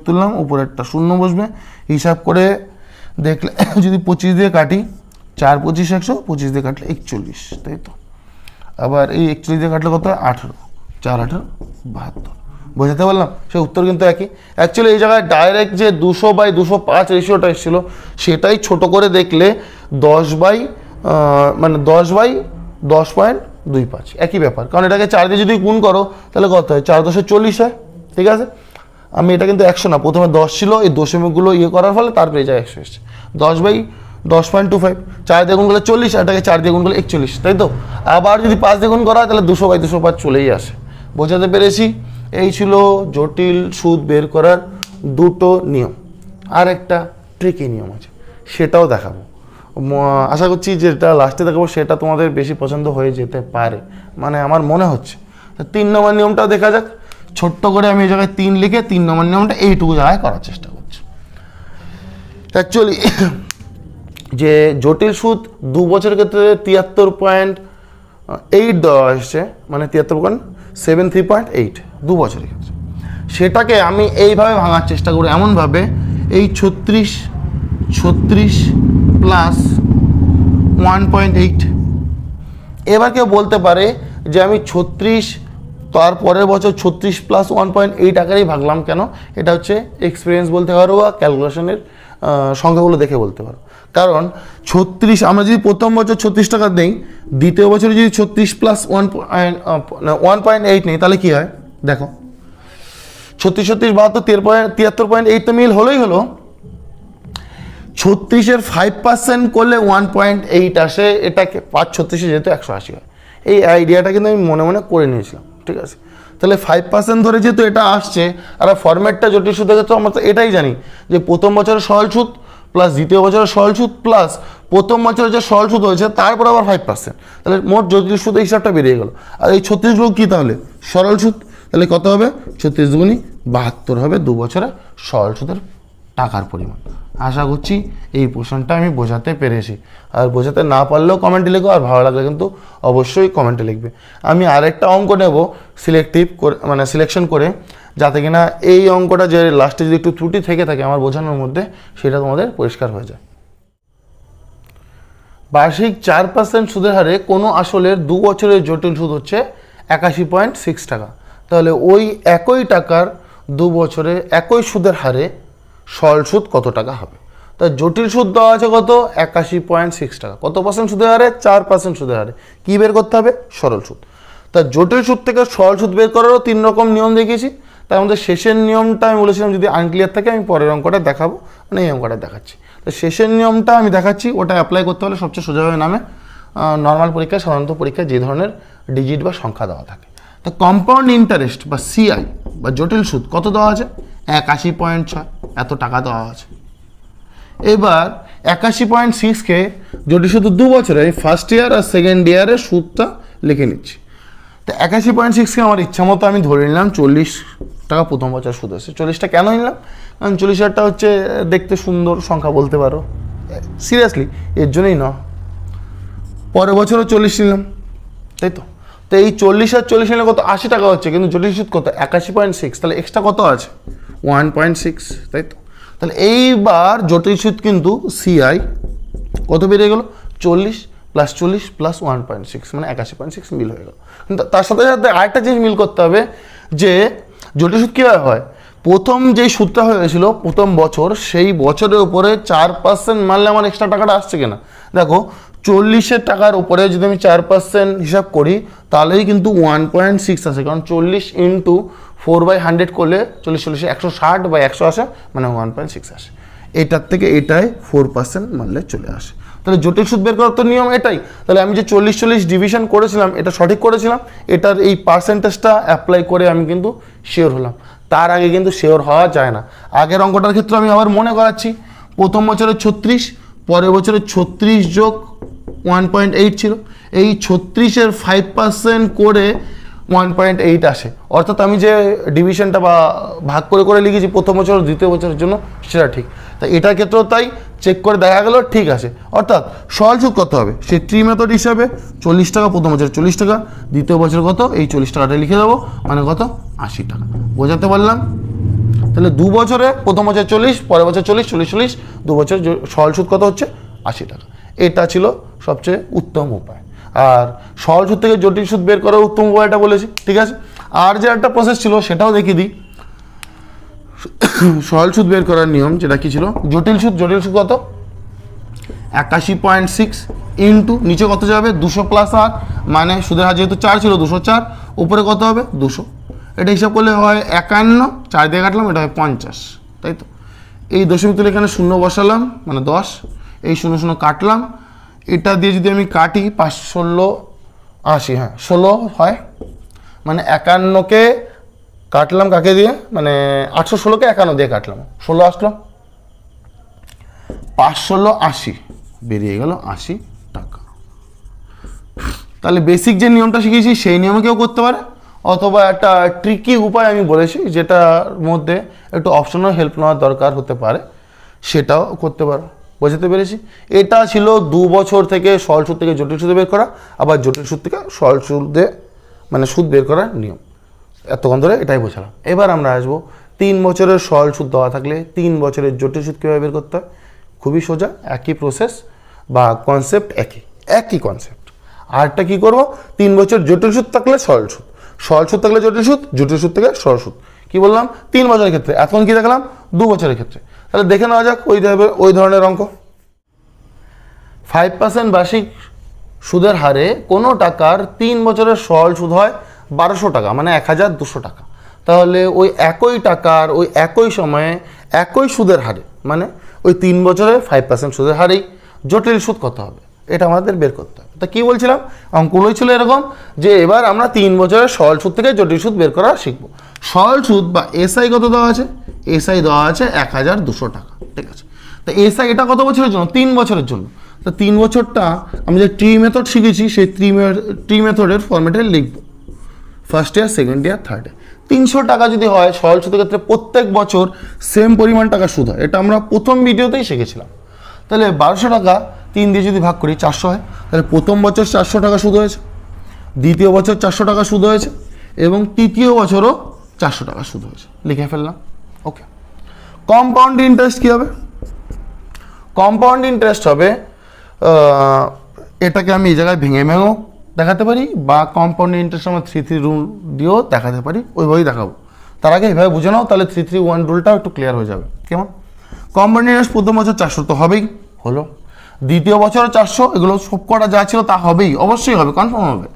তুললাম, উপরে একটা শূন্য বসবে। হিসাব করে দেখলে যদি 25 দিয়ে কাটি, 4 25 100, 25 দিয়ে কাটলে 41, তাই তো। আবার এই 41 দিয়ে কাটলে কত? 18, 4 18 72। বোঝাতে পারলাম? সে উত্তর কিন্তু একই। অ্যাকচুয়ালি এই জায়গায় ডাইরেক্ট যে 200/205 রেশিওটা এসেছিলো, সেটাই ছোট করে দেখলে 10/10.25 একই ব্যাপার। কারণ এটাকে 4 দিয়ে যদি গুণ করো, তাহলে কত হয়? 4 10 40 হয়, ঠিক আছে। আমি এটা কিন্তু 100 না, প্রথমে 10 ছিল, এই দশমিকগুলো করার ফলে তারপরে এই জায়গায় 100 এসছে। 10/10.25, 4 দিয়ে গুণ করলে 40, এটাকে 4 দিয়ে গুণ করলে 41, তাই তো। আবার যদি 5 দিয়ে গুণ করা হয়, তাহলে 200/205 চলেই আসে। বোঝাতে পেরেছি? এই ছিল জটিল সুদ বের করার 2টো নিয়ম। আর একটা ট্রিকি নিয়ম আছে, সেটাও দেখাবো। আশা করছি যেটা লাস্টে দেখাবো সেটা তোমাদের বেশি পছন্দ হয়ে যেতে পারে, মানে আমার মনে হচ্ছে। 3 নম্বর নিয়মটাও দেখা যাক। ছোট্ট করে আমি এই জায়গায় 3 লিখে 3 নম্বর নিয়মটা এইটুকু জায়গায় করার চেষ্টা করছি। অ্যাকচুয়ালি যে জটিল সুদ 2 বছরের ক্ষেত্রে 73.8 দেওয়া হয়েছে, মানে 73.73.8 2 বছরের ক্ষেত্রে। সেটাকে আমি এইভাবে ভাঙার চেষ্টা করি, এমনভাবে এই 36 প্লাস 1.8। এবার কেউ বলতে পারে যে আমি 36 তার পরের বছর 36 প্লাস 1.8 আকারেই ভাগলাম কেন? এটা হচ্ছে এক্সপিরিয়েন্স বলতে পারো বা ক্যালকুলেশনের সংখ্যাগুলো দেখে বলতে পারো। কারণ 36 আমরা যদি প্রথম বছর 36 টাকা দিই, দ্বিতীয় বছরে যদি 36 প্লাস 1.8 নেই, তাহলে কি হয় দেখো, 36 73.8 তো মিল হলোই হলো। 36-এর 5% করলে 1.8 আসে, এটাকে 5×36 যেহেতু 180 হয়। এই আইডিয়াটা কিন্তু আমি মনে মনে করে নিয়েছিলাম, ঠিক আছে। তাহলে 5% ধরে যেহেতু এটা আসছে, আর ফরম্যাটটা জটিল সুদের ক্ষেত্রে আমরা তো এটাই জানি যে প্রথম বছরের সরল সুদ প্লাস দ্বিতীয় বছরের সরল সুদ প্লাস প্রথম বছরের যে সরল সুদ হয়েছে তারপর আবার 5%, তাহলে মোট জটিল সুদ এই হিসাবটা বেরিয়ে গেল। আর এই 36 গুলো কী তাহলে সরল সুদ, তাহলে কত হবে 36 গুণি 72 হবে 2 বছরে সরল সুদের টাকার পরিমাণ। আশা করছি এই পোর্শনটা আমি বোঝাতে পেরেছি। আর বোঝাতে না পারলেও কমেন্টে লিখো, আর ভালো লাগলে কিন্তু অবশ্যই কমেন্টে লিখবে। আমি আরেকটা অঙ্ক নেব সিলেক্টিভ করে, মানে সিলেকশন করে, যাতে কিনা এই অঙ্কটা যে লাস্টে যদি একটু ত্রুটি থেকে থাকে আমার বোঝানোর মধ্যে, সেটা তোমাদের পরিষ্কার হয়ে যায়। বার্ষিক 4% সুদের হারে কোনো আসলের 2 বছরের জটিল সুদ হচ্ছে 81.6 টাকা। তাহলে ওই একই টাকার 2 বছরে একই সুদের হারে সরল সুদ কত টাকা হবে? তা জটিল সুদ দেওয়া আছে কত 81.6 টাকা, কত পার্সেন্ট সুদের হারে 4% সুদের হারে। কি বের করতে হবে? সরল সুদ। তা জটিল সুদ থেকে সরল সুদ বের করারও 3 রকম নিয়ম দেখিয়েছি। তার মধ্যে শেষের নিয়মটা আমি বলেছিলাম যদি আনক্লিয়ার থাকে আমি পরের অঙ্কটা দেখাবো, মানে এই অঙ্কটা দেখাচ্ছি। তো শেষের নিয়মটা আমি দেখাচ্ছি, ওটা অ্যাপ্লাই করতে হলে সবচেয়ে সোজাভাবে নামে নর্মাল পরীক্ষায়, সাধারণত পরীক্ষায় যে ধরনের ডিজিট বা সংখ্যা দেওয়া থাকে। তো কম্পাউন্ড ইন্টারেস্ট বা সিআই বা জটিল সুদ কত দেওয়া আছে? 81.6 এত টাকা দেওয়া আছে। এবার 81.6কে জটিল সুদ 2 বছরে ফার্স্ট ইয়ার আর সেকেন্ড ইয়ারের সুদটা লিখে নিচ্ছি। তো 81.6কে আমার ইচ্ছা মতো আমি ধরে নিলাম 40 টাকা প্রথম বছর সুদ আছে। 40টা কেন নিলাম? কারণ 40,000টা হচ্ছে দেখতে সুন্দর সংখ্যা বলতে পারো, সিরিয়াসলি এর জন্যই না। পরের বছরও 40 নিলাম, তাই তো। তো এই 40 আর 40 নিলে কত 80 টাকা হচ্ছে, কিন্তু জটিল সুদ কত 81.6, তাহলে এক্সট্রা কত আছে 1.6, তাই তো। তাহলে এইবার জটিল সুদ কিন্তু সিআই কত বেরিয়ে গেল 40 প্লাস 40 প্লাস 1.6 মানে 81.6 মিল হয়ে গেল। কিন্তু তার সাথে সাথে আরেকটা জিনিস মিল করতে হবে যে জটিল সুদ কীভাবে হয়, প্রথম যেই সুদটা হয়েছিল প্রথম বছর সেই বছরের উপরে 4% মারলে আমার এক্সট্রা টাকাটা আসছে কিনা দেখো। 40 টাকার উপরে যদি আমি 4% হিসাব করি তাহলেই কিন্তু 1.6 আসে, কারণ 40 ইন্টু 4/100 করলে 40 160 বা 100 আসে, মানে 1.6 আসে। এটার থেকে এটাই 4% মারলে চলে আসে। তাহলে জটিল সুদ বের করার তো নিয়ম এটাই। তাহলে আমি যে 40 ডিভিশন করেছিলাম এটা সঠিক করেছিলাম, এটার এই পার্সেন্টেজটা অ্যাপ্লাই করে আমি কিন্তু শিওর হলাম। তার আগে কিন্তু শিওর হওয়া যায় না। আগের অঙ্কটার ক্ষেত্রে আমি আবার মনে করাচ্ছি, প্রথম বছরে 36, পরের বছরে 36 যোগ 1.8 ছিল, এই 36-এর 5% করে 1.8 আসে। অর্থাৎ আমি যে ডিভিশনটা বা ভাগ করে করে লিখেছি প্রথম বছর দ্বিতীয় বছরের জন্য সেটা ঠিক। তাই এটার ক্ষেত্রেও তাই চেক করে দেখা গেল ঠিক আছে। অর্থাৎ সরল সুদ কত হবে সেই ট্রি মেথড হিসাবে 40 টাকা প্রথম বছর, 40 টাকা দ্বিতীয় বছর কত, এই 40 টাকাটা লিখে দেবো, মানে কত 80 টাকা। বোঝাতে পারলাম? তাহলে 2 বছরে প্রথম বছর 40, পরের বছর 40, 40, 2 বছর সরল সুদ কত হচ্ছে 80 টাকা। এটা ছিল সবচেয়ে উত্তম উপায়। আর সরল সুদ থেকে জটিল সুদ বের করার উত্তম উপায়টা বলেছি, ঠিক আছে। আর যে একটা প্রসেস ছিল সেটাও দেখিয়ে দিই। সরল সুদ বের করার নিয়ম যেটা কি ছিল, জটিল সুদ কত 81.6 ইন্টু নিচে কত যাবে 200 প্লাস 8, মানে সুদের হার যেহেতু 4 ছিল 204, উপরে কত হবে 200। এটা হিসাব করলে হয় 51, 4 দিয়ে কাটলাম এটা হয় 50, তাই তো। এই দশমিক তুলে এখানে শূন্য বসালাম মানে 10, এই 0 0 কাটলাম, এটা দিয়ে যদি আমি কাটি 5 16 80, হ্যাঁ 16 হয়, মানে 51কে কাটলাম কাকে দিয়ে, মানে 816কে 51 দিয়ে কাটলাম, 16 আসলো। 5/16 80 বেরিয়ে গেল 80 টাকা। তাহলে বেসিক যে নিয়মটা শিখেছি সেই নিয়মে কেউ করতে পারে, অথবা একটা ট্রিকি উপায় আমি বলেছি যেটার মধ্যে একটু অপশনাল হেল্প নেওয়ার দরকার হতে পারে, সেটাও করতে পারো। বোঝাতে পেরেছি? এটা ছিল 2 বছর থেকে সরল সুদ থেকে জটিল সুদে বের করা, আবার জটিল সুদ থেকে সরল সুদে মানে সুদ বের করার নিয়ম। এতক্ষণ ধরে এটাই বোঝালাম। এবার আমরা আসবো 3 বছরের সরল সুদ দেওয়া থাকলে 3 বছরের জটিল সুদ কীভাবে বের করতে হয়। খুবই সোজা, একই প্রসেস বা কনসেপ্ট, একই কনসেপ্ট। আরটা কী করবো, 3 বছর জটিল সুদ থাকলে সরল সুদ, সরল সুদ থাকলে জটিল সুদ, জটিল সুদ থেকে সরল সুদ। কী বললাম? 3 বছরের ক্ষেত্রে। এখন কী দেখলাম? 2 বছরের ক্ষেত্রে। তাহলে দেখে নেওয়া যাক ওই ধরনের অঙ্ক। 5% বার্ষিক সুদের হারে কোনো টাকার 3 বছরের সরল সুদ হয় 1200 টাকা, মানে 1200 টাকা। তাহলে ওই একই টাকার ওই একই সময়ে একই সুদের হারে, মানে ওই 3 বছরে 5% সুদের হারেই জটিল সুদ কত হবে, এটা আমাদের বের করতে হবে। তা কী বলছিলাম, অঙ্কগুলোই ছিল এরকম যে এবার আমরা 3 বছরের সরল সুদ থেকে জটিল সুদ বের করা শিখবো। সরল সুদ বা এসআই কত দেওয়া আছে? এসআই দেওয়া আছে 1200 টাকা, ঠিক আছে। তো এসআই এটা কত বছরের জন্য? 3 বছরের জন্য। তো 3 বছরটা আমি যে ট্রি মেথড শিখেছি সেই ট্রি মেথডের ফর্মেটে লিখবো, first year, second year, third year. 300 টাকা যদি হয় সরল সুদের ক্ষেত্রে প্রত্যেক বছর সেম পরিমাণ টাকা সুদ হয়, এটা আমরা প্রথম ভিডিওতেই শিখেছিলাম। তাহলে 1200 টাকা 3 দিয়ে যদি ভাগ করি 400 হয়, তাহলে প্রথম বছর 400 টাকা সুদ হয়েছে, দ্বিতীয় বছর 400 টাকা সুদ হয়েছে, এবং তৃতীয় বছরও 400 টাকা সুদ হয়েছে। লিখে ফেললাম। ওকে। কম্পাউন্ড ইন্টারেস্ট কী হবে? কম্পাউন্ড ইন্টারেস্ট হবে, এটাকে আমি এই জায়গায় ভেঙে দেখাতে পারি, বা কম্পাউন্ড ইন্টারেস্ট আমরা 3-3 রুল দিয়েও দেখাতে পারি, ওইভাবেই দেখাবো। তার আগে এইভাবে বুঝে নাও, তাহলে 3-3-1 রুলটাও একটু ক্লিয়ার হয়ে যাবে। কেমন? কম্পাউন্ড ইন্টারেস্ট প্রথম বছর 400 তো হবেই, হলো। দ্বিতীয় বছরও 400, এগুলো সব কটা যা ছিল তা হবেই, অবশ্যই হবে, কনফার্ম হবে।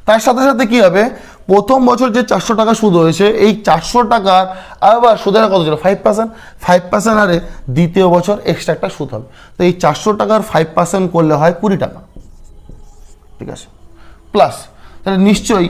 তার সাথে সাথে কী হবে, প্রথম বছর যে 400 টাকা সুদ হয়েছে, এই 400 টাকার আবার সুদের কত ছিল? 5% হারে দ্বিতীয় বছর এক্সট্রা একটা সুদ হবে। তো এই 400 টাকার 5% করলে হয় 20 টাকা, ঠিক আছে। প্লাস তাহলে নিশ্চয়ই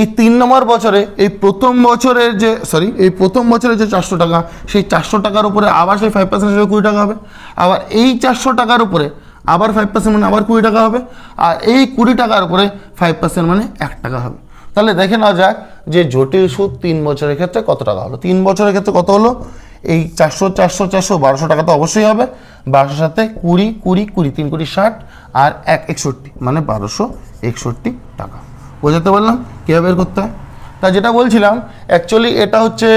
এই 3 নম্বর বছরে এই প্রথম বছরের যে 400 টাকা, সেই 400 টাকার উপরে আবার সেই 5% হিসেবে 20 টাকা হবে। আবার এই 400 টাকার উপরে আবার 5% মানে আবার 20 টাকা হবে। আর এই 20 টাকার উপরে 5% মানে 1 টাকা হবে। তাহলে দেখে নেওয়া যাক যে জটিল সুদ 3 বছরের ক্ষেত্রে কত টাকা হলো। 3 বছরের ক্ষেত্রে কত হলো? এই 400 1200 টাকা তো অবশ্যই হবে। 1200 সাথে 20 3 কোটি 60 আর 1 61, মানে 1261 টাকা। বোঝাতে পারলাম কীভাবে বের করতে হয়। তা যেটা বলছিলাম, অ্যাকচুয়ালি এটা হচ্ছে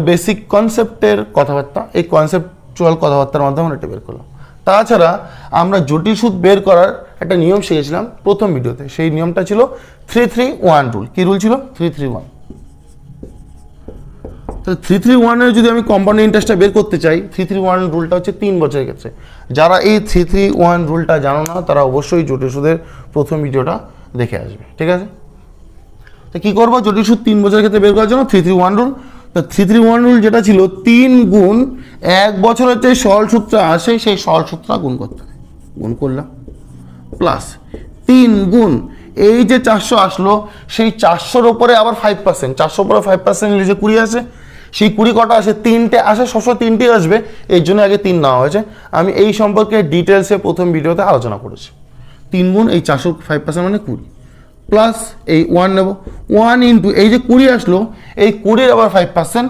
বেসিক কনসেপ্টের কথাবার্তা। এই কনসেপচুয়াল কথাবার্তার মাধ্যমে এটা বের করলাম। তাছাড়া আমরা জটিল সুদ বের করার একটা নিয়ম শিখেছিলাম প্রথম ভিডিওতে। সেই নিয়মটা ছিল 3-3-1 রুল। কী রুল ছিল? 3-3-1। তো 3-3-1 যদি আমি কম্পাউন্ড ইন্টারেস্টটা বের করতে চাই, 3-3-1 রুলটা হচ্ছে 3 বছরের ক্ষেত্রে। যারা এই 3-3-1 রুলটা জানো না, তারা অবশ্যই জটিল সুদের প্রথম ভিডিওটা দেখে আসবে, ঠিক আছে। তো কী করবো, জটিল সুদ 3 বছরের ক্ষেত্রে বের করার জন্য 3-3-1 রুল। তো 3-3-1 রুল যেটা ছিল 3 গুণ 1 বছরের যে সরল সুদটা আসে সেই সরল সুদটা গুণ করতে হয়। গুণ করলাম, প্লাস 3 গুণ এই যে 400 আসলো, সেই 400-র উপরে আবার 5%, 400 উপরে 5% নিলে যে 20 আসে, সেই 20 কটা আসে? 3টে আসে, সবসময় 3টে আসবে, এই জন্য আগে 3 নেওয়া হয়েছে। আমি এই সম্পর্কে ডিটেলসে প্রথম ভিডিওতে আলোচনা করেছি। 3 গুণ এই 400 5% মানে 20, প্লাস এই 1 নেব, 1 ইন্টু এই যে 20 আসলো, এই 20-র আবার 5%,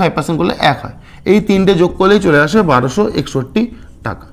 5% করলে 1 হয়। এই 3টে যোগ করলেই চলে আসে 1261 টাকা।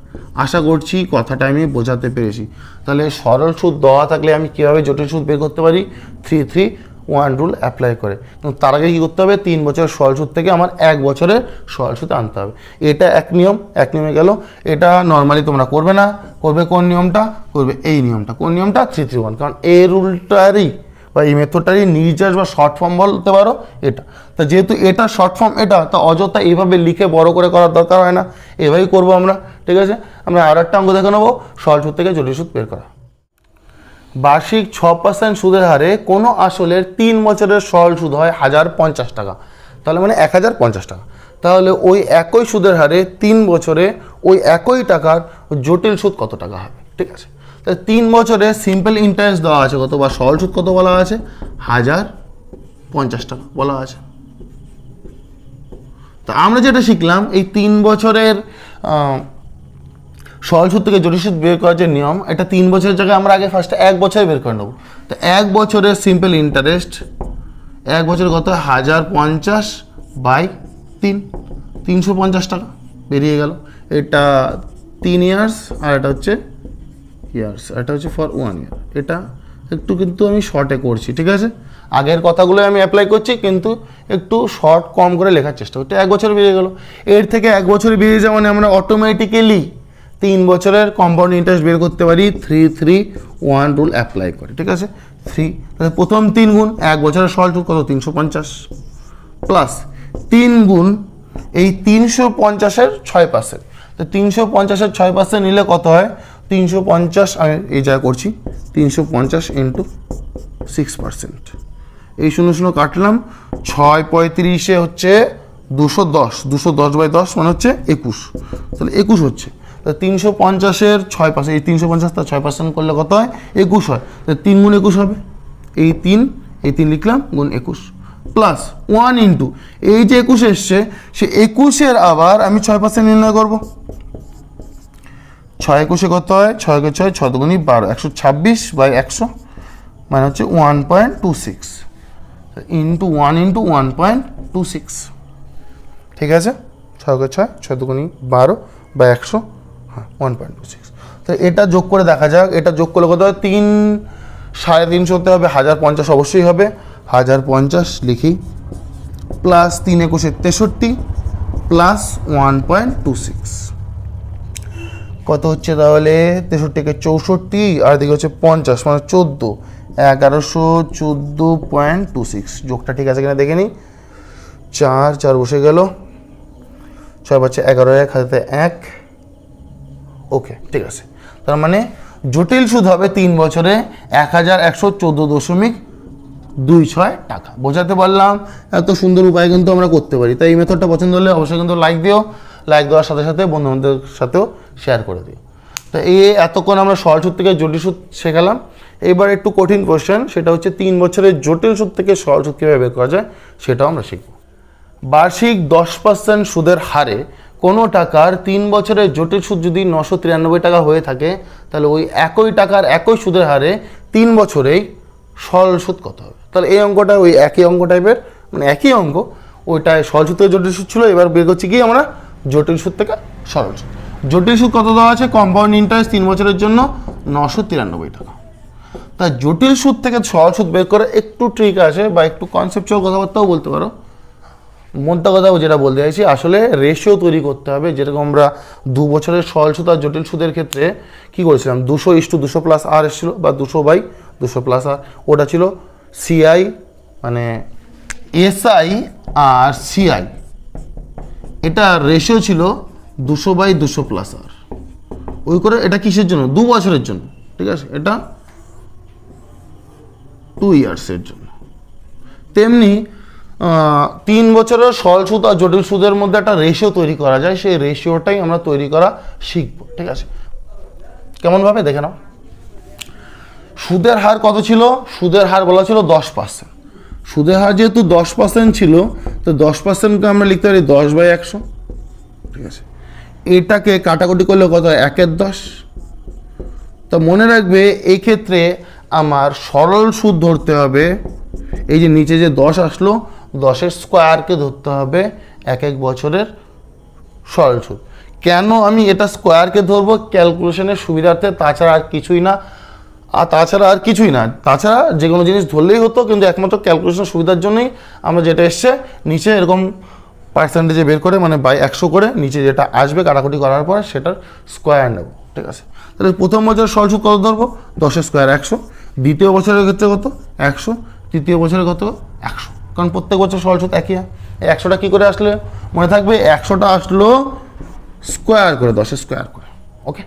আশা করছি কথাটা আমি বোঝাতে পেরেছি। তাহলে সরল সুদ দেওয়া থাকলে আমি কীভাবে জটিল সুদ বের করতে পারি? 3-3-1 রুল অ্যাপ্লাই করে। কিন্তু তার আগে কী করতে হবে? 3 বছরের সরল সুদ থেকে আমার 1 বছরের সরল সুদ আনতে হবে। এটা এক নিয়মে গেল। এটা নর্মালি তোমরা করবে না, করবে কোন নিয়মটা? করবে এই নিয়মটা। কোন নিয়মটা? 3-3-1। কারণ এই রুলটারই বা এই মেথডটারই নির্যাস বা শর্ট ফর্ম বলতে পারো এটা। তা যেহেতু এটা শর্ট ফর্ম, এটা তা অযথা এইভাবে লিখে বড় করে করার দরকার হয় না, এভাবেই করবো আমরা, ঠিক আছে। আমরা আর একটা অঙ্ক দেখে নেবো, সরল সুদ থেকে জটিল সুদ বের করা। বার্ষিক 6% সুদের হারে কোনো আসলের 3 বছরের সরল সুদ হয় 1050 টাকা, তাহলে মানে 1050 টাকা। তাহলে ওই একই সুদের হারে 3 বছরে ওই একই টাকার জটিল সুদ কত টাকা হবে, ঠিক আছে। তাহলে 3 বছরে সিম্পল ইন্টারেস্ট দেওয়া আছে কত, বা সরল সুদ কত বলা আছে? 1050 টাকা বলা আছে। তা আমরা যেটা শিখলাম, এই 3 বছরের সরল সুদ থেকে জটিল সুদ বের করার যে নিয়ম, এটা 3 বছরের জায়গায় আমরা আগে ফার্স্টে 1 বছরে বের করে নেব। তো 1 বছরের সিম্পল ইন্টারেস্ট 1 বছরে কত হয় 1050 বাই 3, 350 টাকা বেরিয়ে গেল। এটা 3 ইয়ার্স আর এটা হচ্ছে ইয়ার্স, এটা হচ্ছে ফর 1 ইয়ার। এটা একটু কিন্তু আমি শর্টে করছি, ঠিক আছে, আগের কথাগুলো আমি অ্যাপ্লাই করছি কিন্তু একটু শর্ট কম করে লেখার চেষ্টা করছি। 1 বছর বেরিয়ে গেল। এর থেকে 1 বছর বেরিয়ে যাওয়া মানে আমরা অটোমেটিক্যালি 3 বছরের কম্পাউন্ড ইন্টারেস্ট বের করতে পারি 3-3-1 রুল অ্যাপ্লাই করে, ঠিক আছে। 3 তাহলে প্রথম 3 গুণ 1 বছরের সরল সুদ কত 350 প্লাস 3 গুণ এই 350-এর 6%। তো 350-এর 6% নিলে কত হয় 350, আমি এই জায়গা করছি 350 ইন্টু 6%। এই 0 কাটলাম, 6 × 35 হচ্ছে 210, 210/10 মানে হচ্ছে 21, তাহলে 21 হচ্ছে। তো 350-এর 6%, এই 350 তার 6% করলে কত হয় 21 হয়। তো 3 গুণ 21 হবে, এই 3 লিখলাম গুণ 21 প্লাস 1 ইন্টু এই যে 21 এসছে সে 21-এর আবার আমি 6% নির্ণয় করব। 6-21 কত হয় 6-6 6 দুগুণী 12, 126/100 মানে হচ্ছে 1.26 ইন্টু 1 ইন্টু 1.26, ঠিক আছে। 6-6 6 দুগুণী 12/100, হ্যাঁ 1.26। তো এটা যোগ করে দেখা যাক, এটা যোগ করলে কত হয় 3 350 হতে হবে, 1050 অবশ্যই হবে, 1050 লিখি প্লাস 3-21 63 প্লাস 1.26 কত হচ্ছে তাহলে 63 কে 64 আর দিকে হচ্ছে 50 মানে 14, 1114.26। যোগটা ঠিক আছে কিনা দেখে নিই, 4 বসে গেল, 6 পাচ্ছে 11, 1 হাতে 1, ওকে ঠিক আছে। তার মানে জটিল সুদ হবে 3 বছরে 1114.26 টাকা। বোঝাতে পারলাম? এত সুন্দর উপায় কিন্তু আমরা করতে পারি। তাই এই মেথডটা পছন্দ হলে অবশ্যই কিন্তু লাইক দিও, লাইক দেওয়ার সাথে সাথে বন্ধুবান্ধবদের সাথেও শেয়ার করে দিও। তো এই এতক্ষণ আমরা সরল সুদ থেকে জটিল সুদ শেখালাম। এবার একটু কঠিন কোশ্চেন, সেটা হচ্ছে 3 বছরের জটিল সুদ থেকে সরল সুদ কীভাবে বের করা যায় সেটাও আমরা শিখব। বার্ষিক 10% সুদের হারে কোনো টাকার 3 বছরের জটিল সুদ যদি 993 টাকা হয়ে থাকে, তাহলে ওই একই টাকার একই সুদের হারে 3 বছরেই সরল সুদ কত হবে? তাহলে এই অঙ্কটা ওই একই অঙ্ক টাইপের, মানে একই অঙ্ক, ওইটায় সরল সুদ থেকে জটিল সুদ ছিল, এবার বের করছি কি আমরা জটিল সুদ থেকে সরল সুদ। জটিল সুদ কত দেওয়া আছে? কম্পাউন্ড ইন্টারেস্ট 3 বছরের জন্য 993 টাকা। তাই জটিল সুদ থেকে সরল সুদ বের করে একটু ট্রিক আছে বা একটু কনসেপচুয়াল কথাবার্তাও বলতে পারো। মোদ্দা কথা যেটা বলতে চাইছি, আসলে রেশিও তৈরি করতে হবে। যেরকম আমরা 2 বছরের সরল সুদ আর জটিল সুদের ক্ষেত্রে কি করেছিলাম, 200:200 প্লাস আর এসেছিল, বা 200/200 প্লাস আর, ওটা ছিল সিআই মানে এসআই আর সিআই, এটা রেশিও ছিল 200/200 প্লাস আর। ওই করে এটা কিসের জন্য? 2 বছরের জন্য, ঠিক আছে, এটা 2 ইয়ার্সের জন্য। তেমনি 3 বছরের সরল সুদ আর জটিল সুদের মধ্যে একটা রেশিও তৈরি করা যায়, সেই রেশিওটাই আমরা তৈরি করা শিখবো, ঠিক আছে। কেমনভাবে দেখে নাও। সুদের হার কত ছিল? সুদের হার বলা ছিল 10%। সুদের হার যেহেতু 10% ছিল, তো 10%কে আমরা লিখতে পারি 10/100, ঠিক আছে। এটাকে কাটাকুটি করলে কত হয়? 1/10। তো মনে রাখবে এই ক্ষেত্রে আমার সরল সুদ ধরতে হবে, এই যে নিচে যে 10 আসলো 10-এর স্কোয়ারকে ধরতে হবে 1 বছরের সরল সুদ। কেন আমি এটা স্কোয়ারকে ধরবো? ক্যালকুলেশনের সুবিধার্থে, তাছাড়া আর কিছুই না। তাছাড়া যে কোনো জিনিস ধরলেই হতো, কিন্তু একমাত্র ক্যালকুলেশনের সুবিধার জন্যই আমরা যেটা এসছে নিচে এরকম পার্সেন্টেজে বের করে, মানে বাই 100 করে নিচে যেটা আসবে কাটাকুটি করার পরে সেটার স্কোয়ার নেব, ঠিক আছে। তাহলে প্রথম বছরের সরল সুদ কত ধরবো? 10-এর স্কোয়ার 100, দ্বিতীয় বছরের ক্ষেত্রে কত? 100, তৃতীয় বছরের কত? 100, কারণ প্রত্যেক বছর সরল সুদ একই হয়। এই 100টা কী করে আসলে মনে থাকবে? 100টা আসলো স্কোয়ার করে, 10-এর স্কোয়ার করে, ওকে।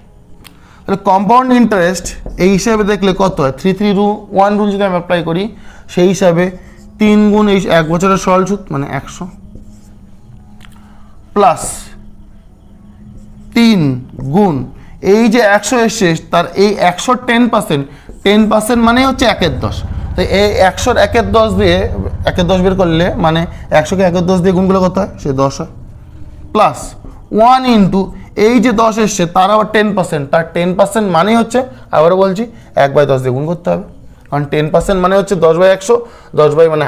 তাহলে কম্পাউন্ড ইন্টারেস্ট এই হিসাবে দেখলে কত হয়? 3-3-1 রুল যদি আমি অ্যাপ্লাই করি, সেই হিসাবে 3 গুণ এই 1 বছরের সরল সুদ মানে 100 প্লাস 3 গুণ এই যে 100 এসছে তার এই 100 10% মানে হচ্ছে 1/10। তো এই 100-র 1/10 দিয়ে 1/10 বের করলে মানে 100-কে 1/10 দিয়ে গুণগুলো কত হয়? সে 10 হয়, প্লাস 1 ইন্টু এই যে 10 এসছে তার আবার 10%, তার 10% মানেই হচ্ছে, আবারও বলছি 1/10 দিয়ে গুণ করতে হবে, কারণ 10% মানে হচ্ছে 10/100, 10 মানে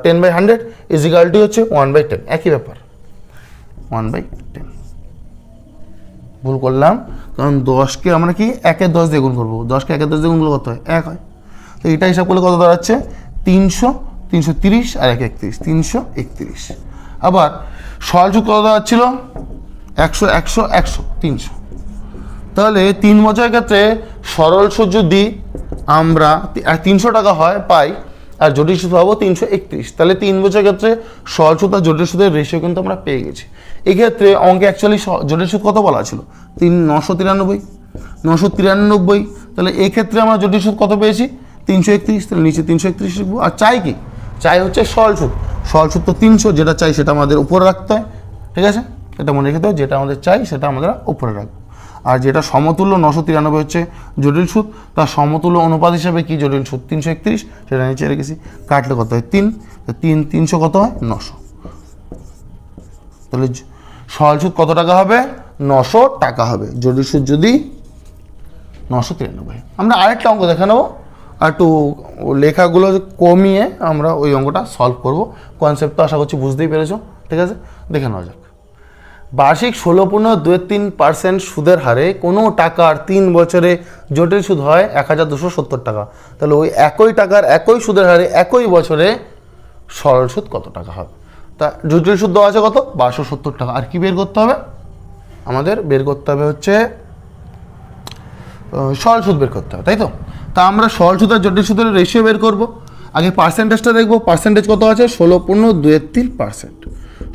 10/100 ইজিক্যালটি হচ্ছে 1/10, একই ব্যাপার 1/10। ভুল করলাম, কারণ 10কে আমরা কি 1/10 দিয়ে গুণ করবো, 10কে 1/10 দিয়ে গুণ করলে কত হয়, 1 হয়। তো এটা হিসাব করলে কত দাঁড়াচ্ছে 300, 330 আর 1 31, 331। আবার সরল সুদ কত দাঁড়াচ্ছিল 100, 100, 100, 300। তাহলে 3 বছরের ক্ষেত্রে সরল সুদ যদি আমরা 300 টাকা হয় পাই, আর জটিল সুদ পাবো 331, তাহলে 3 বছরের ক্ষেত্রে সরল সুদ আর জটিল সুদের রেশিও কিন্তু আমরা পেয়ে গেছি। এক্ষেত্রে অঙ্কে অ্যাকচুয়ালি জটিল সুদ কত বলা ছিল 993, তাহলে এক্ষেত্রে আমরা জটিল সুদ কত পেয়েছি 331, তাহলে নিচে 331 লিখবো। আর চাই কি, চাই হচ্ছে সরল সুদ, সরল সুদ তো 300, যেটা চাই সেটা আমাদের উপরে রাখতে হয়, ঠিক আছে, এটা মনে রেখে দেবো, যেটা আমাদের চাই সেটা আমরা উপরে রাখবো। আর যেটা সমতুল্য 993 হচ্ছে জটিল সুদ, তার সমতুল্য অনুপাত হিসাবে কি জটিল সুদ 331, সেটা নিচে রেখেছি, কাটলে কত হয় 3, 300 কত হয় 900, তাহলে সরল সুদ কত টাকা হবে 900 টাকা হবে, জটিল সুদ যদি 993। আমরা আরেকটা অঙ্ক দেখে নেবো, আর একটু লেখাগুলো কমিয়ে আমরা ওই অঙ্কটা সলভ করব। কনসেপ্ট তো আশা করছি বুঝতেই পেরেছো, ঠিক আছে, দেখে নেওয়া যাক। বার্ষিক 16.23% সুদের হারে কোনো টাকার 3 বছরে জটিল সুদ হয় 1270 টাকা, তাহলে ওই একই টাকার একই সুদের হারে একই বছরে সরল সুদ কত টাকা হবে। তা জটিল সুদ দেওয়া আছে কত 1270 টাকা, আর কি বের করতে হবে আমাদের, বের করতে হবে হচ্ছে সরল সুদ বের করতে হবে, তাই তো। তা আমরা সরল সুদ আর জটিল সুদের রেশিও বের করব। আগে পার্সেন্টেজটা দেখবো, পার্সেন্টেজ কত আছে 16.23%।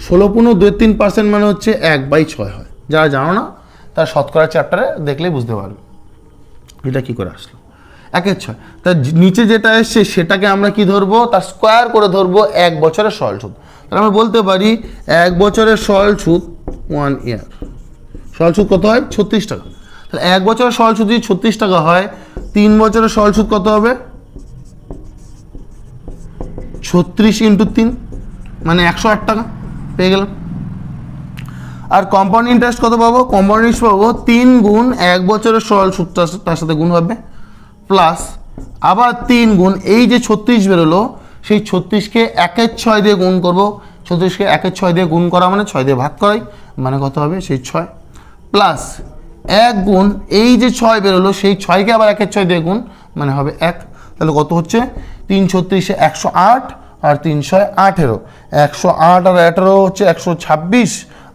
16.23% মানে হচ্ছে 1/6 হয়, যারা জানো না তার শতকরা চ্যাপ্টারে দেখলেই বুঝতে পারবে এটা কি করে আসলো 1/6। তার নিচে যেটা এসছে সেটাকে আমরা কি ধরবো, তার স্কোয়ার করে ধরবো 1 বছরের সরল সুদ। তাহলে আমরা বলতে পারি 1 বছরের সরল সুদ 1 ইয়ার, সরল সুদ কত হয় 36 টাকা। তাহলে 1 বছরের সরল সুদ যদি 36 টাকা হয়, 3 বছরের সরল সুদ কত হবে 36 × 3 মানে 108 টাকা পেয়ে গেলাম। আর কম্পাউন্ড ইন্টারেস্ট কত পাবো, কম্পাউন্ড ইন্টারেস্ট পাবো 3 গুণ 1 বছরের সরল সুদটা তার সাথে গুণ হবে, প্লাস আবার 3 গুণ এই যে 36 বেরোলো সেই 36কে 1/6 দিয়ে গুণ করবো, 36কে 1/6 দিয়ে গুণ করা মানে 6 দিয়ে ভাগ করাই, মানে কত হবে সেই 6, প্লাস 1 গুণ এই যে 6 বেরোলো সেই 6কে আবার 1/6 দিয়ে গুণ মানে হবে 1। তাহলে কত হচ্ছে 3 36 108 আর 3 6 18, 108 আর 18 হচ্ছে 126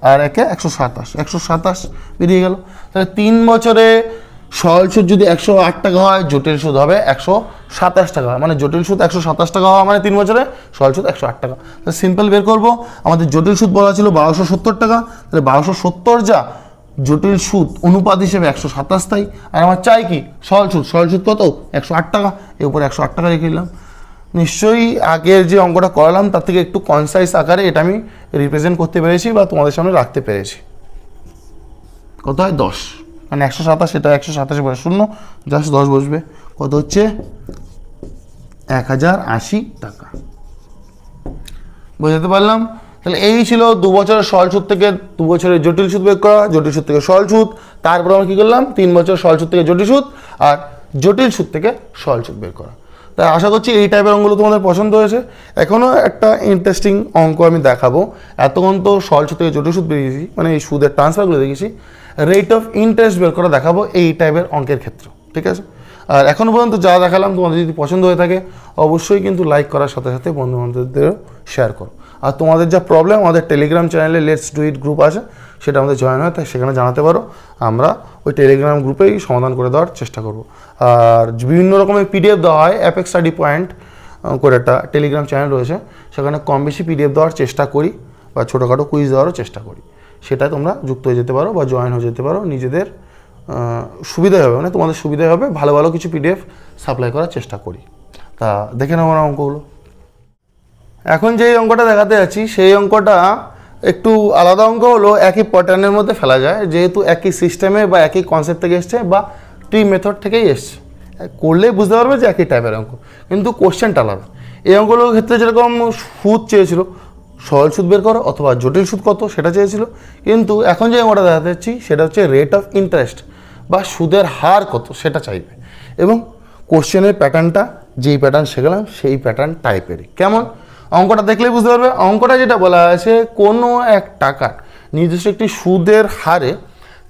আর 1 127, 127 বেরিয়ে গেল। তাহলে 3 বছরে সরল সুদ যদি 108 টাকা হয়, জটিল সুদ হবে 127 টাকা, মানে জটিল সুদ 127 টাকা হওয়া মানে 3 বছরে সরল সুদ 108 টাকা। তাহলে সিম্পল বের করবো, আমাদের জটিল সুদ বলা ছিল 1270 টাকা, তাহলে 1270 যা জটিল সুদ অনুপাত হিসেবে 127 তাই, আর আমার চাই কি সরল সুদ, সরল সুদ কত 108 টাকা, এর উপরে 108 টাকা রেখে দিলাম। নিশ্চয়ই আগের যে অঙ্কটা করালাম তার থেকে একটু কনসাইজ আকারে এটা আমি রিপ্রেজেন্ট করতে পেরেছি বা তোমাদের সামনে রাখতে পেরেছি। কত হয় 10, মানে 127, এটা 127 বসে 0 জাস্ট 10 বসবে, কত হচ্ছে 1080 টাকা। বোঝাতে পারলাম। তাহলে এই ছিল 2 বছরের সরল সুদ থেকে 2 বছরের জটিল সুদ বের করা, জটিল সুদ থেকে সরল সুদ, তারপর আমরা কী করলাম 3 বছর সরল সুদ থেকে জটিল সুদ আর জটিল সুদ থেকে সরল সুদ বের করা। তাই আশা করছি এই টাইপের অঙ্কগুলো তোমাদের পছন্দ হয়েছে। এখনও একটা ইন্টারেস্টিং অঙ্ক আমি দেখাবো। এতক্ষণ তো সরল সুদ থেকে জটিল সুদ বেরিয়েছি, মানে এই সুদের ট্রান্সফারগুলো দেখেছি, রেট অফ ইন্টারেস্ট বের করা দেখাবো এই টাইপের অঙ্কের ক্ষেত্রে, ঠিক আছে। আর এখনও পর্যন্ত যা দেখালাম তোমাদের যদি পছন্দ হয়ে থাকে অবশ্যই কিন্তু লাইক করার সাথে সাথে বন্ধুবান্ধবদেরও শেয়ার করো। আর তোমাদের যা প্রবলেম আমাদের টেলিগ্রাম চ্যানেলে লেটস ডু ইট গ্রুপ আছে, সেটা আমাদের জয়েন হয়, তাই সেখানে জানাতে পারো, আমরা ওই টেলিগ্রাম গ্রুপেই সমাধান করে দেওয়ার চেষ্টা করব। আর বিভিন্ন রকমের পিডিএফ দেওয়া হয়, অ্যাপেক্স স্টাডি পয়েন্ট করে একটা টেলিগ্রাম চ্যানেল রয়েছে, সেখানে কম বেশি পিডিএফ দেওয়ার চেষ্টা করি বা ছোটোখাটো কুইজ দেওয়ারও চেষ্টা করি, সেটাই তোমরা যুক্ত হয়ে যেতে পারো বা জয়েন হয়ে যেতে পারো, নিজেদের সুবিধাই হবে, মানে তোমাদের সুবিধাই হবে, ভালো ভালো কিছু পিডিএফ সাপ্লাই করার চেষ্টা করি। তা দেখে নেবো না অঙ্কগুলো। এখন যেই অঙ্কটা দেখাতে যাচ্ছি সেই অঙ্কটা একটু আলাদা অঙ্ক হলো, একই প্যাটার্নের মধ্যে ফেলা যায়, যেহেতু একই সিস্টেমে বা একই কনসেপ্ট থেকে এসছে বা ট্রি মেথড থেকেই এসছে, করলেই বুঝতে পারবে যে একই টাইপের অঙ্ক, কিন্তু কোশ্চেনটা আলাদা। এই অঙ্কগুলোর ক্ষেত্রে যেরকম সুদ চেয়েছিল, সরল সুদ বের করো অথবা জটিল সুদ কত সেটা চেয়েছিল, কিন্তু এখন যে আমরা দেখাতে যাচ্ছি সেটা হচ্ছে রেট অফ ইন্টারেস্ট বা সুদের হার কত সেটা চাইবে। এবং কোশ্চেনের প্যাটার্নটা যেই প্যাটার্ন শেখালাম সেই প্যাটার্ন টাইপেরই। কেমন অঙ্কটা দেখলেই বুঝতে পারবে। অঙ্কটা যেটা বলা আছে, কোনো এক টাকার নির্দিষ্ট একটি সুদের হারে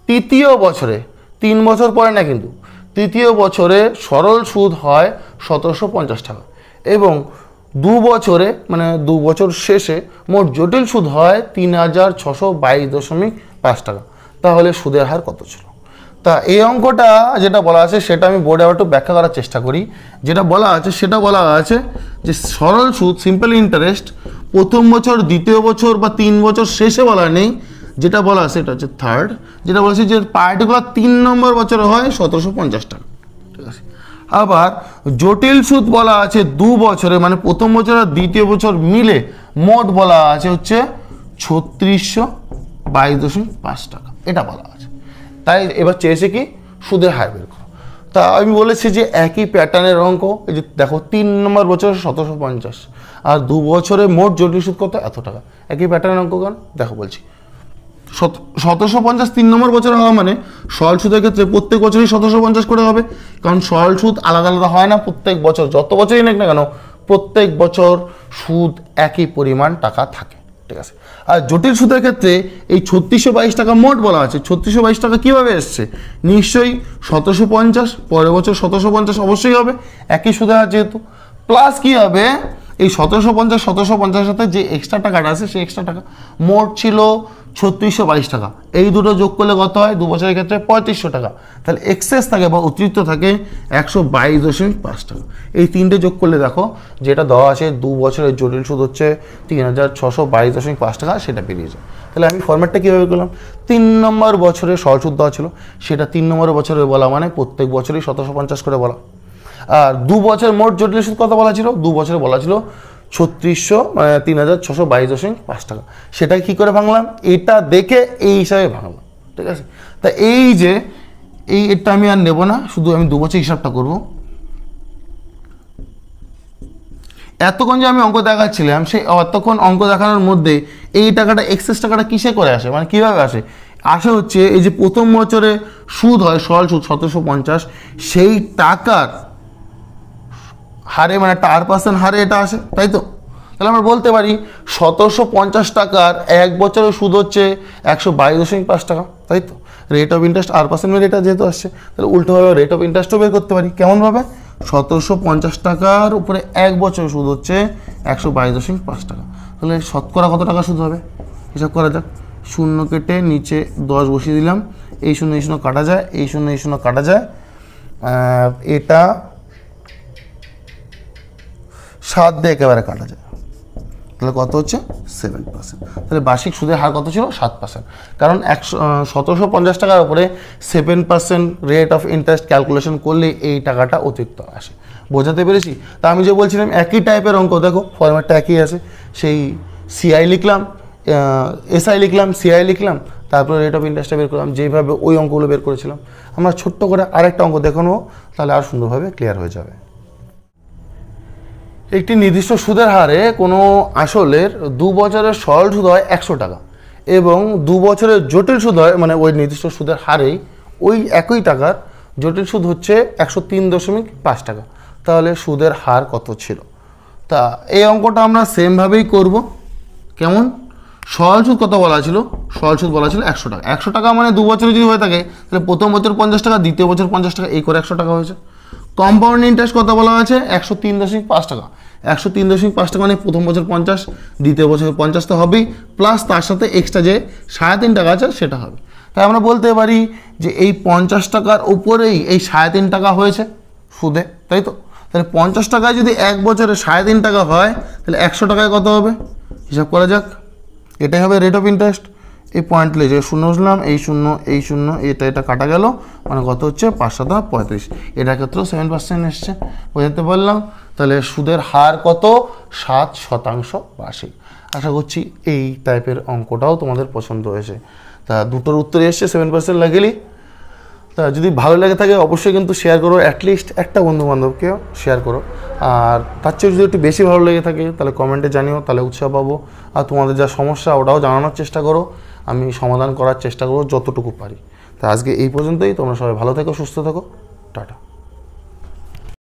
তৃতীয় বছরে, 3 বছর পরে না কিন্তু, তৃতীয় বছরে সরল সুদ হয় 1750 টাকা এবং 2 বছরে মানে 2 বছর শেষে মোট জটিল সুদ হয় 3622.5 টাকা। তাহলে সুদের হার কত ছিল? তা এই অঙ্কটা যেটা বলা আছে সেটা আমি বোর্ডে আবার একটু ব্যাখ্যা করার চেষ্টা করি। যেটা বলা আছে সেটা বলা আছে যে সরল সুদ সিম্পল ইন্টারেস্ট প্রথম বছর, দ্বিতীয় বছর বা 3 বছর শেষে বলা নেই। যেটা বলা আছে এটা হচ্ছে থার্ড, যেটা বলেছে যে পার্টিকুলার 3 নম্বর বছরে হয় 1750 টাকা। ঠিক আছে। আবার জটিল সুদ বলা আছে 2 বছরে, মানে প্রথম বছর আর দ্বিতীয় বছর মিলে মোট বলা আছে হচ্ছে 3622.5 টাকা, এটা বলা আছে। তাই এবার চেয়েছে কি সুদের হার বের করো। তা আমি বলেছি যে একই প্যাটার্নের অঙ্ক, এই যে দেখো 3 নম্বর বছরে 1750 আর 2 বছরে মোট জটিল সুদ কত, এত টাকা। একই প্যাটার্নের অঙ্ক কেন দেখো বলছি। 1750 3 নম্বর বছর হওয়া মানে সরল সুদের ক্ষেত্রে প্রত্যেক বছরই 1750 করে হবে, কারণ সরল সুদ আলাদা আলাদা হয় না। প্রত্যেক বছর যত বছরই নেক না কেন প্রত্যেক বছর সুদ একই পরিমাণ টাকা থাকে। ঠিক আছে। আর জটিল সুদের ক্ষেত্রে এই 3622 টাকা মোট বলা আছে। 3622 টাকা কীভাবে এসছে? নিশ্চয়ই 1750, পরের বছর 1750 অবশ্যই হবে, একই সুদের হার যেহেতু। প্লাস কী হবে, এই 1750 সাথে যে এক্সট্রা টাকাটা আছে সেই এক্সট্রা টাকা মোট ছিল 3622 টাকা। এই দুটো যোগ করলে কত হয়? 2 বছরের ক্ষেত্রে 3500 টাকা। তাহলে এক্সেস থাকে বা অতিরিক্ত থাকে 122.5 টাকা। এই তিনটে যোগ করলে দেখো যেটা দেওয়া আছে 2 বছরের জটিল সুদ হচ্ছে 3622.5 টাকা, সেটা বেরিয়ে যায়। তাহলে আমি ফরম্যাটটা কীভাবে করলাম? 3 নম্বর বছরে সরল সুদ দেওয়া ছিল, সেটা 3 নম্বর বছরে বলা মানে প্রত্যেক বছরই 1750 করে বলা। আর 2 বছর মোট জটিল সুদ কত বলা ছিল? 2 বছরে বলা ছিল 3600 মানে 3622.5 টাকা। সেটা কি করে ভাঙলাম? এটা দেখে এই হিসাবে ভাঙলাম। ঠিক আছে। তা এই যে এটা আমি আর নেব না, শুধু আমি 2 বছর হিসাবটা করব। এতক্ষণ যে আমি অঙ্ক দেখাচ্ছিলাম সেই এতক্ষণ অঙ্ক দেখানোর মধ্যে এই টাকাটা এক্সেস টাকাটা কিসে করে আসে, মানে কীভাবে আসে? আসে হচ্ছে এই যে প্রথম বছরে সুদ হয় সরল সুদ 1750, সেই টাকার হারে মানে টার% হারে এটা আসে, তাই তো? তাহলে আমরা বলতে পারি 1750 টাকার 1 বছরের সুদ হচ্ছে 122.5 টাকা, তাই তো? রেট অফ ইন্টারেস্ট আর% মেরে এটা যেহেতু আসছে, তাহলে উল্টোভাবে রেট অফ ইন্টারেস্টও বের করতে পারি। কেমনভাবে? 1750 টাকার উপরে 1 বছরের সুদ হচ্ছে 122.5 টাকা। তাহলে শতকরা কত টাকা সুদ হবে হিসাব করা যাক। 0 কেটে নিচে 10 বসিয়ে দিলাম, এই 0 কাটা যায়, এই 0 কাটা যায়, এটা 7 দিয়ে একেবারে কাটা যায়, তাহলে কত হচ্ছে? 7%। তাহলে বার্ষিক সুদের হার কত ছিল? 7%। কারণ 1750 টাকার উপরে 7% রেট অফ ইন্টারেস্ট ক্যালকুলেশন করলে এই টাকাটা অতিরিক্ত আসে। বোঝাতে পেরেছি? তা আমি যে বলছিলাম একই টাইপের অঙ্ক, দেখো ফরম্যাটটা একই আছে। সেই সিআই লিখলাম, এসআই লিখলাম, সিআই লিখলাম, তারপরে রেট অফ ইন্টারেস্টটা বের করলাম, যেভাবে ওই অঙ্কগুলো বের করেছিলাম। আমরা ছোট্ট করে আরেকটা অঙ্ক দেখে নেবো, তাহলে আর সুন্দরভাবে ক্লিয়ার হয়ে যাবে। একটি নির্দিষ্ট সুদের হারে কোনো আসলের 2 বছরের সরল সুদ হয় 100 টাকা এবং 2 বছরের জটিল সুদ হয়, মানে ওই নির্দিষ্ট সুদের হারেই ওই একই টাকার জটিল সুদ হচ্ছে 103.5 টাকা। তাহলে সুদের হার কত ছিল? তা এই অঙ্কটা আমরা সেমভাবেই করব। কেমন? সরল সুদ কত বলা ছিল? সরল সুদ বলা ছিল 100 টাকা। 100 টাকা মানে 2 বছরে যদি হয়ে থাকে তাহলে প্রথম বছর 50 টাকা, দ্বিতীয় বছর 50 টাকা, এই করে 100 টাকা হয়েছে। কম্পাউন্ড ইন্টারেস্ট কত বলা আছে? 103.5 টাকা। 103.5 টাকা মানে প্রথম বছর 50, দ্বিতীয় বছর 50 তো হবেই, প্লাস তার সাথে এক্সট্রা যে 3.5 টাকা আছে সেটা হবে। তাই আমরা বলতে পারি যে এই 50 টাকার উপরেই এই 3.5 টাকা হয়েছে সুদে, তাই তো? তাহলে 50 টাকায় যদি 1 বছরে 3.5 টাকা হয় তাহলে 100 টাকায় কত হবে হিসাব করা যাক। এটাই হবে রেট অফ ইন্টারেস্ট। এই পয়েন্ট লেগে 0 বসলাম, এই 0 এই 0, এটা কাটা গেল, মানে কত হচ্ছে? 5 × 35। এটার ক্ষেত্রেও 7% এসছে, বোঝাতে পারলাম। তাহলে সুদের হার কত? 7% বার্ষিক। আশা করছি এই টাইপের অঙ্কটাও তোমাদের পছন্দ হয়েছে। তা দুটোর উত্তরে এসছে 7% লাগেলি। তা যদি ভালো লেগে থাকে অবশ্যই কিন্তু শেয়ার করো, অ্যাটলিস্ট একটা বন্ধুবান্ধবকেও শেয়ার করো। আর তার চেয়ে যদি একটু বেশি ভালো লেগে থাকে তাহলে কমেন্টে জানিও, তাহলে উৎসাহ পাবো। আর তোমাদের যা সমস্যা ওটাও জানানোর চেষ্টা করো, আমি সমাধান করার চেষ্টা করবো যতটুকু পারি। তা আজকে এই পর্যন্তই, তোমরা সবাই ভালো থেকো, সুস্থ থেকো, টাটা।